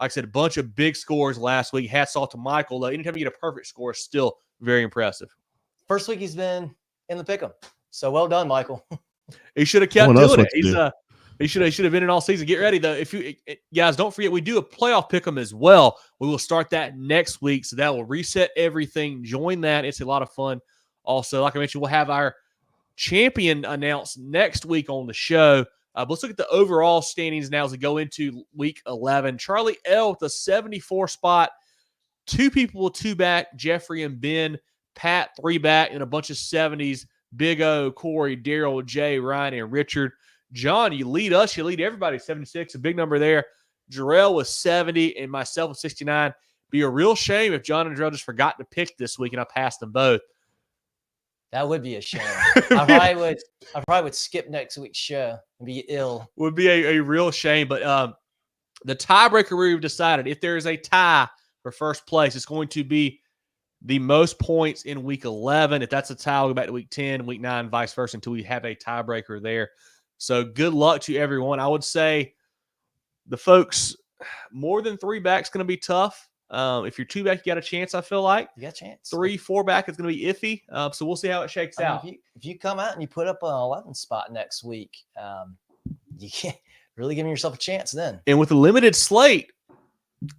Like I said, a bunch of big scores last week. Hats off to Michael. Anytime you get a perfect score, it's still very impressive. First week he's been in the pick'em. So well done, Michael. He should have kept doing it. He should have been in all season. Get ready though. If you guys don't forget, we do a playoff pick'em as well. We will start that next week, so that will reset everything. Join that; it's a lot of fun. Also, like I mentioned, we'll have our champion announced next week on the show. Let's look at the overall standings now as we go into week 11. Charlie L with a 74 spot. 2 people with 2 back, Jeffrey and Ben. Pat 3 back, and a bunch of 70s. Big O, Corey, Daryl, Jay, Ryan, and Richard. John, you lead us. You lead everybody. 76, a big number there. Jerel was 70, and myself with 69. Be a real shame if John and Jerel just forgot to pick this week, and I passed them both. That would be a shame. I probably would skip next week's show and be ill. Would be a real shame. But the tiebreaker we've decided, if there is a tie for first place, it's going to be the most points in week 11. If that's a tie, we'll go back to week 10, week 9, vice versa, until we have a tiebreaker there. So good luck to everyone. I would say the folks, more than 3 back is going to be tough. If you're 2 back, you got a chance, I feel like. You got a chance. 3, 4 back is going to be iffy. So we'll see how it shakes out. If you come out and you put up an 11 spot next week, you can't really give yourself a chance then. And with a limited slate,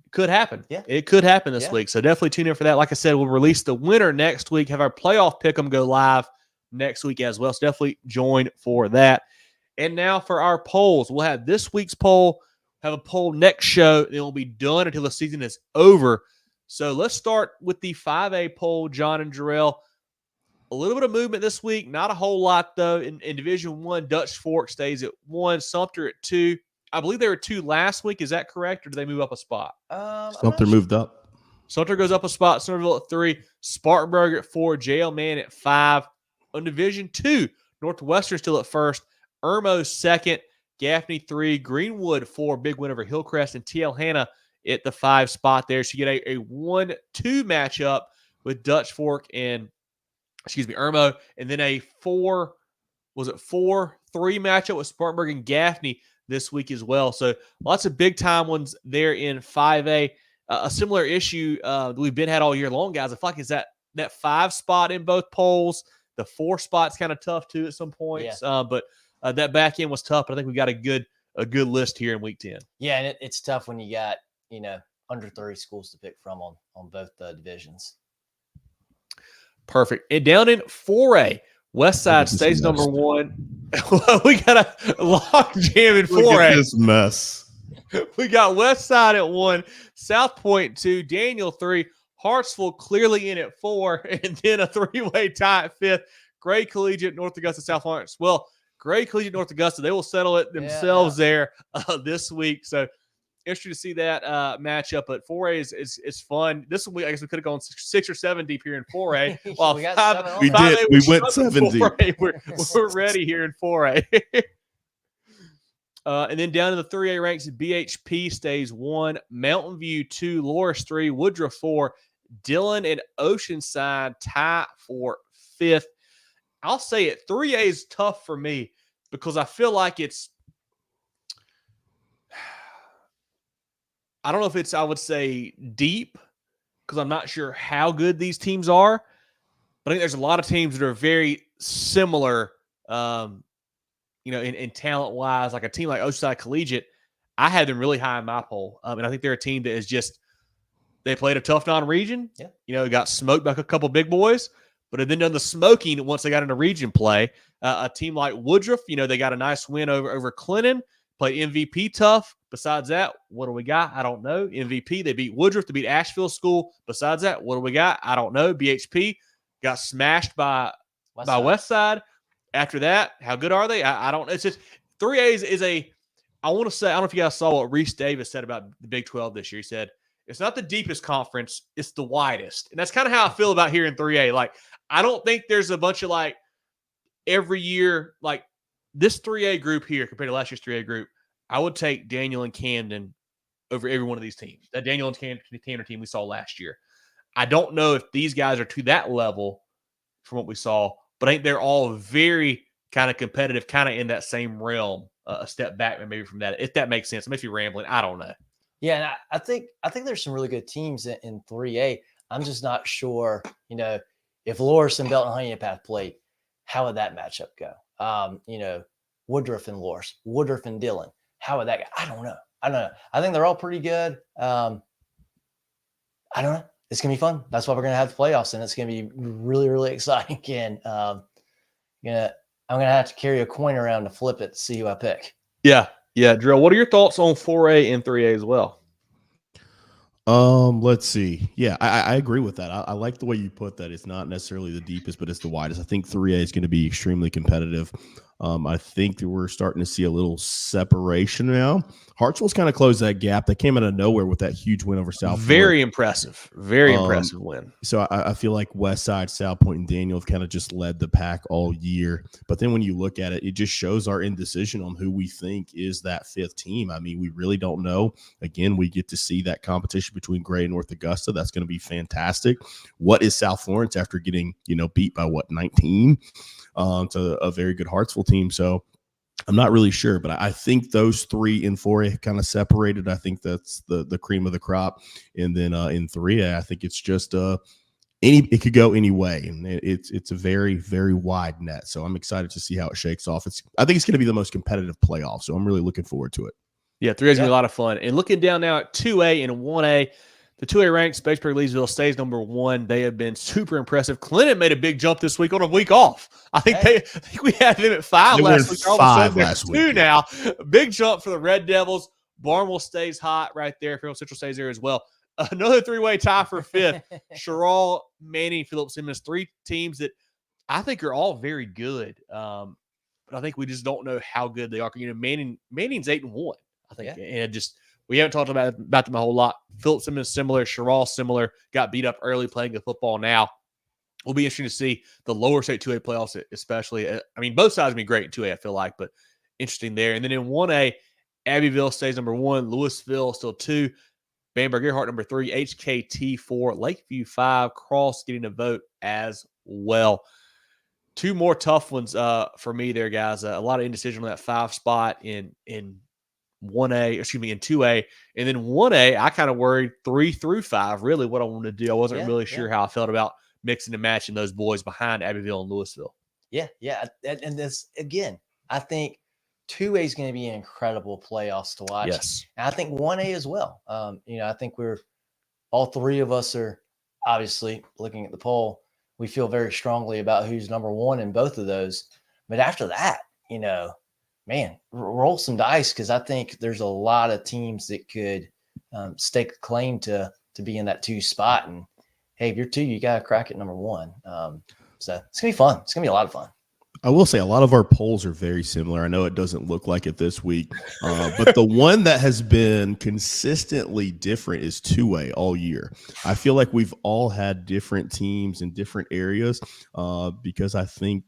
could happen. Yeah. It could happen this week. So definitely tune in for that. Like I said, we'll release the winner next week, have our playoff pick'em go live next week as well. So definitely join for that. And now for our polls. We'll have this week's poll, have a poll next show, and it will be done until the season is over. So let's start with the 5A poll, John and Jerel. A little bit of movement this week, not a whole lot, though. In Division 1, Dutch Fork stays at 1, Sumter at 2. I believe they were 2 last week. Is that correct, or did they move up a spot? Sumter moved up. Sumter goes up a spot. Centerville at 3. Spartanburg at 4. JL Man at 5. On Division 2, Northwestern still at 1st. Irmo 2nd. Gaffney 3. Greenwood 4. Big win over Hillcrest. And TL Hanna at the 5 spot there. So you get a 1-2 matchup with Dutch Fork and, Irmo. And then a 4-3 matchup with Spartanburg and Gaffney this week as well. So lots of big time ones there in 5A. A similar issue that we've been had all year long, guys. I feel like it's that 5 spot in both polls. The 4 spot's kind of tough too at some points. Yeah. But that back end was tough. But I think we got a good list here in week 10. Yeah, and it's tough when you got under 30 schools to pick from on both the divisions. Perfect. And down in 4A, Westside stays number 1. We got a lock jam in 4A. Look at this mess. We got Westside at 1, South Point 2, Daniel 3, Hartsville clearly in at 4, and then a 3-way tie at 5th. Gray Collegiate, North Augusta, South Lawrence. Well, Gray Collegiate, North Augusta, they will settle it themselves there this week. So interesting to see that matchup. But 4A is fun. This week, I guess we could have gone 6 or 7 deep here in 4A. While we did. We went 7 deep. We're ready here in 4A. And then down in the 3A ranks, BHP stays 1, Mountain View 2, Loris 3, Woodruff 4, Dillon and Oceanside tie for 5th. I'll say it. 3A is tough for me because I feel like it's, I don't know if it's, I would say deep because I'm not sure how good these teams are, but I think there's a lot of teams that are very similar, in talent-wise. Like a team like Oceanside Collegiate, I had them really high in my poll. And I think they're a team that is just, they played a tough non-region. Yeah. Got smoked by a couple big boys, but have then done the smoking once they got into region play. A team like Woodruff, they got a nice win over Clinton, played MVP tough. Besides that, what do we got? I don't know. MVP, they beat Woodruff, they beat Asheville School. Besides that, what do we got? I don't know. BHP got smashed by Westside. After that, how good are they? I don't know. It's just 3A is I want to say, I don't know if you guys saw what Reese Davis said about the Big 12 this year. He said, it's not the deepest conference, it's the widest. And that's kind of how I feel about here in 3A. Like, I don't think there's a bunch of every year, this 3A group here compared to last year's 3A group, I would take Daniel and Camden over every one of these teams. That Daniel and Camden team we saw last year. I don't know if these guys are to that level from what we saw, but I think they're all very kind of competitive, kind of in that same realm, a step back maybe from that, if that makes sense. I may be rambling. I don't know. Yeah, and I think there's some really good teams in 3A. I'm just not sure, if Loris and Belton Honeypath played, how would that matchup go? Woodruff and Loris, Woodruff and Dillon. How would that go? I don't know. I think they're all pretty good. I don't know. It's going to be fun. That's why we're going to have the playoffs, and it's going to be really, really exciting. And I'm going to have to carry a coin around to flip it to see who I pick. Yeah. Jerel, what are your thoughts on 4A and 3A as well? Let's see. Yeah, I agree with that. I like the way you put that. It's not necessarily the deepest, but it's the widest. I think 3A is going to be extremely competitive. I think that we're starting to see a little separation now. Hartsville's kind of closed that gap. They came out of nowhere with that huge win over South. Very impressive win. So I feel like Westside, South Point, and Daniel have kind of just led the pack all year. But then when you look at it, it just shows our indecision on who we think is that fifth team. I mean, we really don't know. Again, we get to see that competition between Gray and North Augusta. That's going to be fantastic. What is South Florence after getting, beat by 19 to a very good Hartsville team? So I'm not really sure, but I think those 3 in 4A kind of separated. I think that's the cream of the crop. And then in 3A, I think it's just it could go any way, and it's a very, very wide net. So I'm excited to see how it shakes off. I think it's going to be the most competitive playoff. So I'm really looking forward to it. Yeah, 3A is going to be a lot of fun. And looking down now at 2A and 1A, the 2A ranked Spartanburg-Leesville stays number 1. They have been super impressive. Clinton made a big jump this week on a week off. I think we had them at 5 last week. 5 last week. 2 now. Big jump for the Red Devils. Barnwell stays hot right there. Fairfield Central stays there as well. Another 3-way tie for 5th. Jerel, Manning, Philip Simmons, 3 teams that I think are all very good. But I think we just don't know how good they are. Manning's 8-1. I think, and just we haven't talked about them a whole lot. Philip Simmons similar, Jerel similar, got beat up early playing good football now. Will be interesting to see the lower state 2A playoffs, especially. I mean, both sides will be great in 2A, I feel like, but interesting there. And then in 1A, Abbeville stays number 1, Louisville still 2, Bamberg Earhart number 3, HKT 4, Lakeview 5, Cross getting a vote as well. 2 more tough ones for me there, guys. A lot of indecision on that 5 spot in 2A, and then 1A, I kind of worried 3 through 5, really what I wanted to do. I wasn't really sure how I felt about mixing and matching those boys behind Abbeville and Louisville. Yeah. And this, again, I think 2A is going to be an incredible playoffs to watch. Yes. And I think 1A as well. I think all 3 of us are obviously looking at the poll. We feel very strongly about who's number 1 in both of those. But after that, man, roll some dice, because I think there's a lot of teams that could stake a claim to be in that 2 spot. And hey, if you're 2, you got to crack at number 1. So it's going to be fun. It's going to be a lot of fun. I will say a lot of our polls are very similar. I know it doesn't look like it this week, but the one that has been consistently different is 2A all year. I feel like we've all had different teams in different areas because I think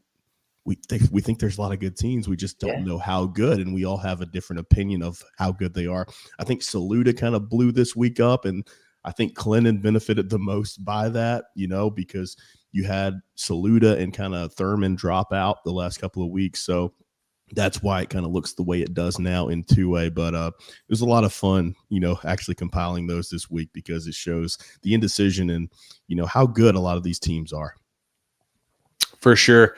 we think there's a lot of good teams. We just don't know how good, and we all have a different opinion of how good they are. I think Saluda kind of blew this week up, and I think Clinton benefited the most by that, because you had Saluda and kind of Thurman drop out the last couple of weeks. So that's why it kind of looks the way it does now in 2A. But it was a lot of fun, actually compiling those this week, because it shows the indecision and, how good a lot of these teams are. For sure.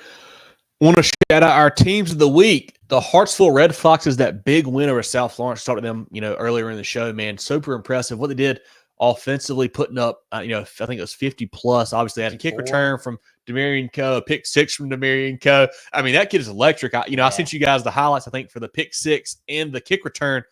Want to shout out our teams of the week. The Hartsville Red Foxes, that big win over South Florence. Started them, earlier in the show, man. Super impressive what they did offensively, putting up, I think it was 50 plus. Obviously, had a kick return from Demarion Coe, a pick 6 from Demarion Coe. I mean, that kid is electric. I sent you guys the highlights, I think, for the pick 6 and the kick return.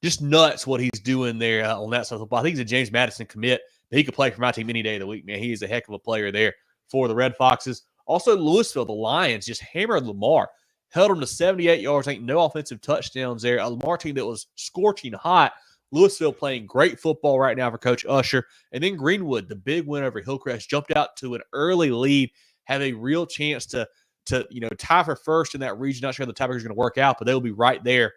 Just nuts what he's doing there on that side of the ball. I think he's a James Madison commit, but he could play for my team any day of the week, man. He is a heck of a player there for the Red Foxes. Also, Louisville, the Lions, just hammered Lamar. Held them to 78 yards. I think no offensive touchdowns there. A Lamar team that was scorching hot. Louisville playing great football right now for Coach Usher. And then Greenwood, the big win over Hillcrest, jumped out to an early lead, have a real chance to tie for first in that region. Not sure how the tiebreaker is going to work out, but they'll be right there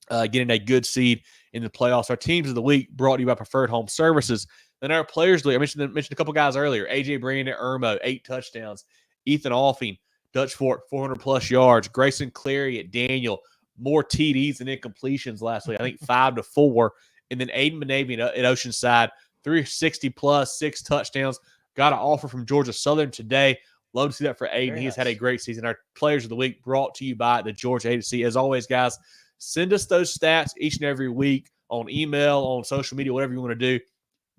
getting a good seed in the playoffs. Our teams of the week brought to you by Preferred Home Services. Then our players league, I mentioned a couple guys earlier. A.J. Brandon, Irmo, 8 touchdowns. Ethan Alfing, Dutch Fort, 400-plus yards. Grayson Clary at Daniel, more TDs than incompletions last week. I think 5-4. And then Aiden Benavian at Oceanside, 360-plus, 6 touchdowns. Got an offer from Georgia Southern today. Love to see that for Aiden. Very He's had a nice. great season. Our Players of the Week brought to you by the Georgia HTC. As always, guys, send us those stats each and every week on email, on social media, whatever you want to do.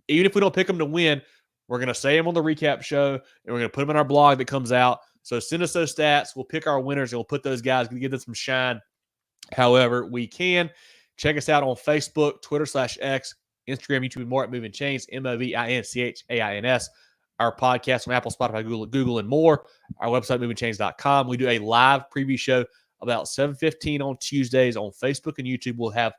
Even if we don't pick them to win, we're going to say them on the recap show, and we're going to put them in our blog that comes out. So send us those stats. We'll pick our winners, and we'll put those guys, give them some shine however we can. Check us out on Facebook, Twitter/X, Instagram, YouTube, and more at Movin Chains, MOVINCHAINS. Our podcast on Apple, Spotify, Google, and more. Our website, movinchains.com. We do a live preview show about 7:15 on Tuesdays on Facebook and YouTube. We'll have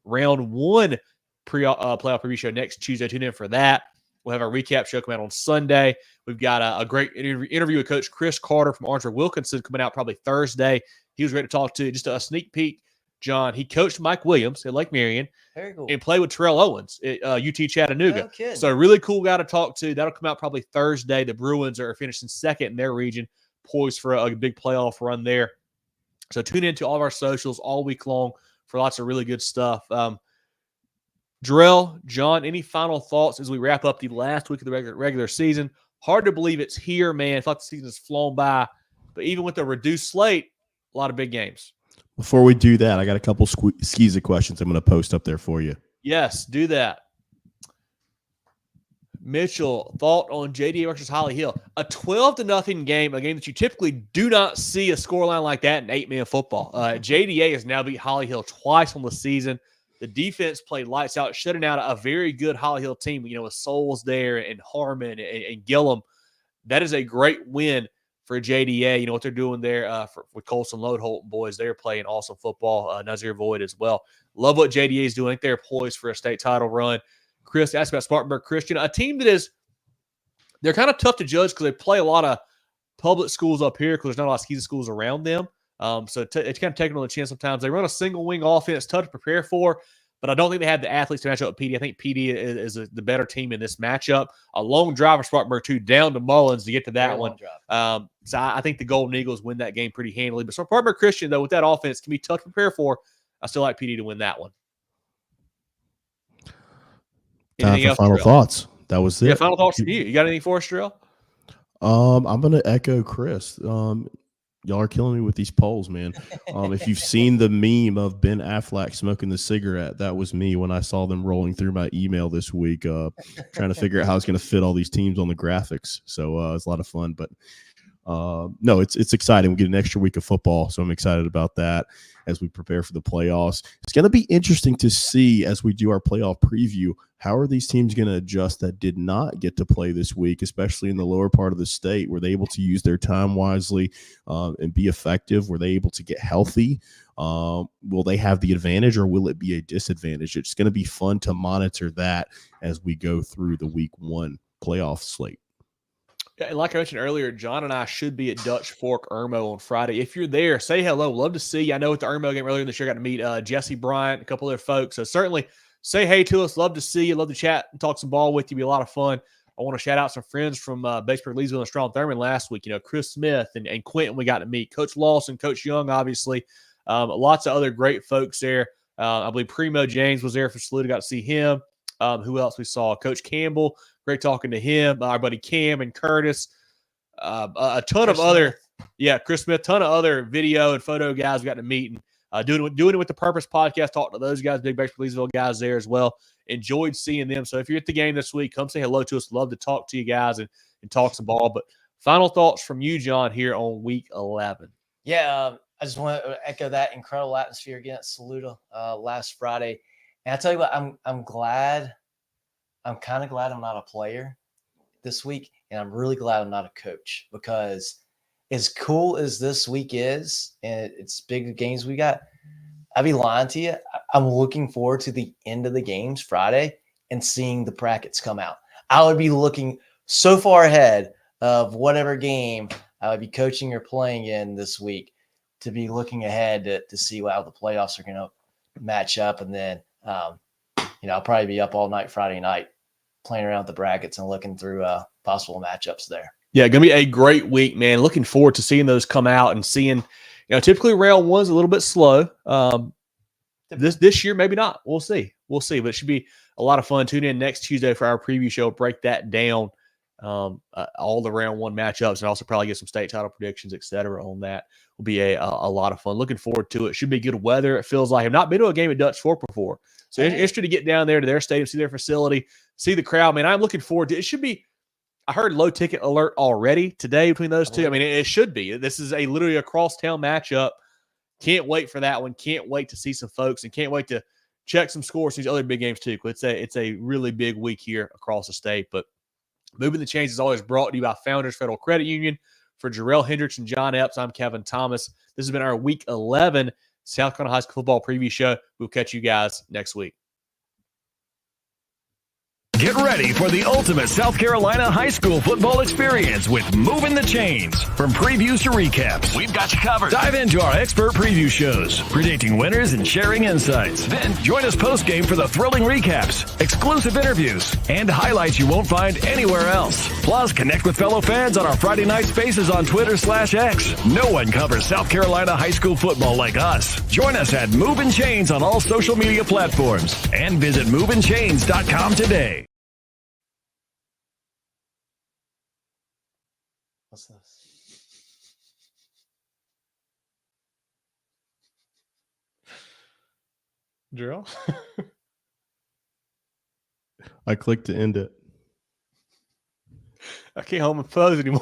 round one playoff preview show next Tuesday. Tune in for that. We'll have our recap show come out on Sunday. We've got a great interview with Coach Chris Carter from Orangeburg Wilkinson coming out probably Thursday. He was great to talk to. Just a sneak peek, John. He coached Mike Williams at Lake Marion. Very cool. And played with Jerel Owens at UT Chattanooga. No kidding. So a really cool guy to talk to. That'll come out probably Thursday. The Bruins are finishing second in their region, poised for a big playoff run there. So tune into all of our socials all week long for lots of really good stuff. Jerel, John, any final thoughts as we wrap up the last week of the regular season? Hard to believe it's here, man. I thought the season has flown by. But even with the reduced slate, a lot of big games. Before we do that, I got a couple SCISA questions I'm going to post up there for you. Yes, do that. Mitchell, thought on JDA versus Holly Hill. A 12-0 game, a game that you typically do not see a scoreline like that in 8-man football. JDA has now beat Holly Hill twice on the season. The defense played lights out, shutting out a very good Holly Hill team, with Souls there and Harmon and Gillum. That is a great win for JDA. What they're doing there with Colson Lodeholt boys. They're playing awesome football. Nazir Void as well. Love what JDA is doing. I think they're poised for a state title run. Chris asked about Spartanburg Christian, a team that they're kind of tough to judge because they play a lot of public schools up here because there's not a lot of SCISA schools around them. So it's kind of taking on the chin sometimes. They run a single wing offense, tough to prepare for, but I don't think they have the athletes to match up with PD. I think PD is the better team in this matchup. A long drive for Spartanburg, too, down to Mullins to get to that one. So I think the Golden Eagles win that game pretty handily. But Spartanburg Christian, though, with that offense, can be tough to prepare for. I still like PD to win that one. Time for final thoughts. That was it. Yeah, final thoughts from you. You got anything for us, Jerel? I'm going to echo Chris. Y'all are killing me with these polls, man. If you've seen the meme of Ben Affleck smoking the cigarette, that was me when I saw them rolling through my email this week, trying to figure out how I was going to fit all these teams on the graphics. So it's a lot of fun. But no, it's exciting. We get an extra week of football, so I'm excited about that as we prepare for the playoffs. It's going to be interesting to see as we do our playoff preview, how are these teams going to adjust that did not get to play this week, especially in the lower part of the state? Were they able to use their time wisely and be effective? Were they able to get healthy? Will they have the advantage or will it be a disadvantage? It's going to be fun to monitor that as we go through the week one playoff slate. Yeah, and like I mentioned earlier, John and I should be at Dutch Fork Irmo on Friday. If you're there, say hello. Love to see you. I know at the Irmo game earlier this year, I got to meet Jesse Bryant, a couple other folks. So certainly say hey to us. Love to see you. Love to chat and talk some ball with you. Be a lot of fun. I want to shout out some friends from Batesburg, Leesville, and Strong Thurman last week. Chris Smith and Quentin we got to meet. Coach Lawson, Coach Young, obviously. Lots of other great folks there. I believe Primo James was there for Saluda. Got to see him. Who else we saw? Coach Campbell. Great talking to him. Our buddy Cam and Curtis. A ton of other, Chris Smith, ton of other video and photo guys we got to meet and doing it with the Purpose podcast. Talk to those guys, big Batesburg Leesville guys there as well. Enjoyed seeing them. So if you're at the game this week, come say hello to us. Love to talk to you guys and talk some ball. But final thoughts from you, John, here on week 11. Yeah, I just want to echo that incredible atmosphere against Saluda last Friday. And I tell you what, I'm glad. I'm kind of glad I'm not a player this week, and I'm really glad I'm not a coach, because as cool as this week is, and it's big games we got, I'd be lying to you. I'm looking forward to the end of the games Friday and seeing the brackets come out. I would be looking so far ahead of whatever game I would be coaching or playing in this week to be looking ahead to see how the playoffs are going to match up. And then, I'll probably be up all night Friday night playing around with the brackets and looking through possible matchups there. Yeah, going to be a great week, man. Looking forward to seeing those come out and seeing, typically round one's a little bit slow. This year, maybe not. We'll see. But it should be a lot of fun. Tune in next Tuesday for our preview show. Break that down all the round one matchups, and also probably get some state title predictions, et cetera, on that. Will be a lot of fun. Looking forward to it. Should be good weather. It feels like I've not been to a game at Dutch Fork before, so interested to get down there to their stadium, see their facility, see the crowd. Man, I'm looking forward to it. It should be. I heard low ticket alert already today between those two. I mean, it should be. This is literally a crosstown matchup. Can't wait for that one. Can't wait to see some folks, and can't wait to check some scores. These other big games too. It's a really big week here across the state. But Moving the Chains is always brought to you by Founders Federal Credit Union. For Jerel, Hendricks, and John Epps, I'm Kevin Thomas. This has been our Week 11 South Carolina High School Football Preview Show. We'll catch you guys next week. Get ready for the ultimate South Carolina high school football experience with Movin The Chains. From previews to recaps, we've got you covered. Dive into our expert preview shows, predicting winners and sharing insights. Then join us post-game for the thrilling recaps, exclusive interviews, and highlights you won't find anywhere else. Plus, connect with fellow fans on our Friday night spaces on Twitter/X. No one covers South Carolina high school football like us. Join us at Movin Chains on all social media platforms and visit movinchains.com today. What's this? Jerel? I clicked to end it. I can't hold my pose anymore.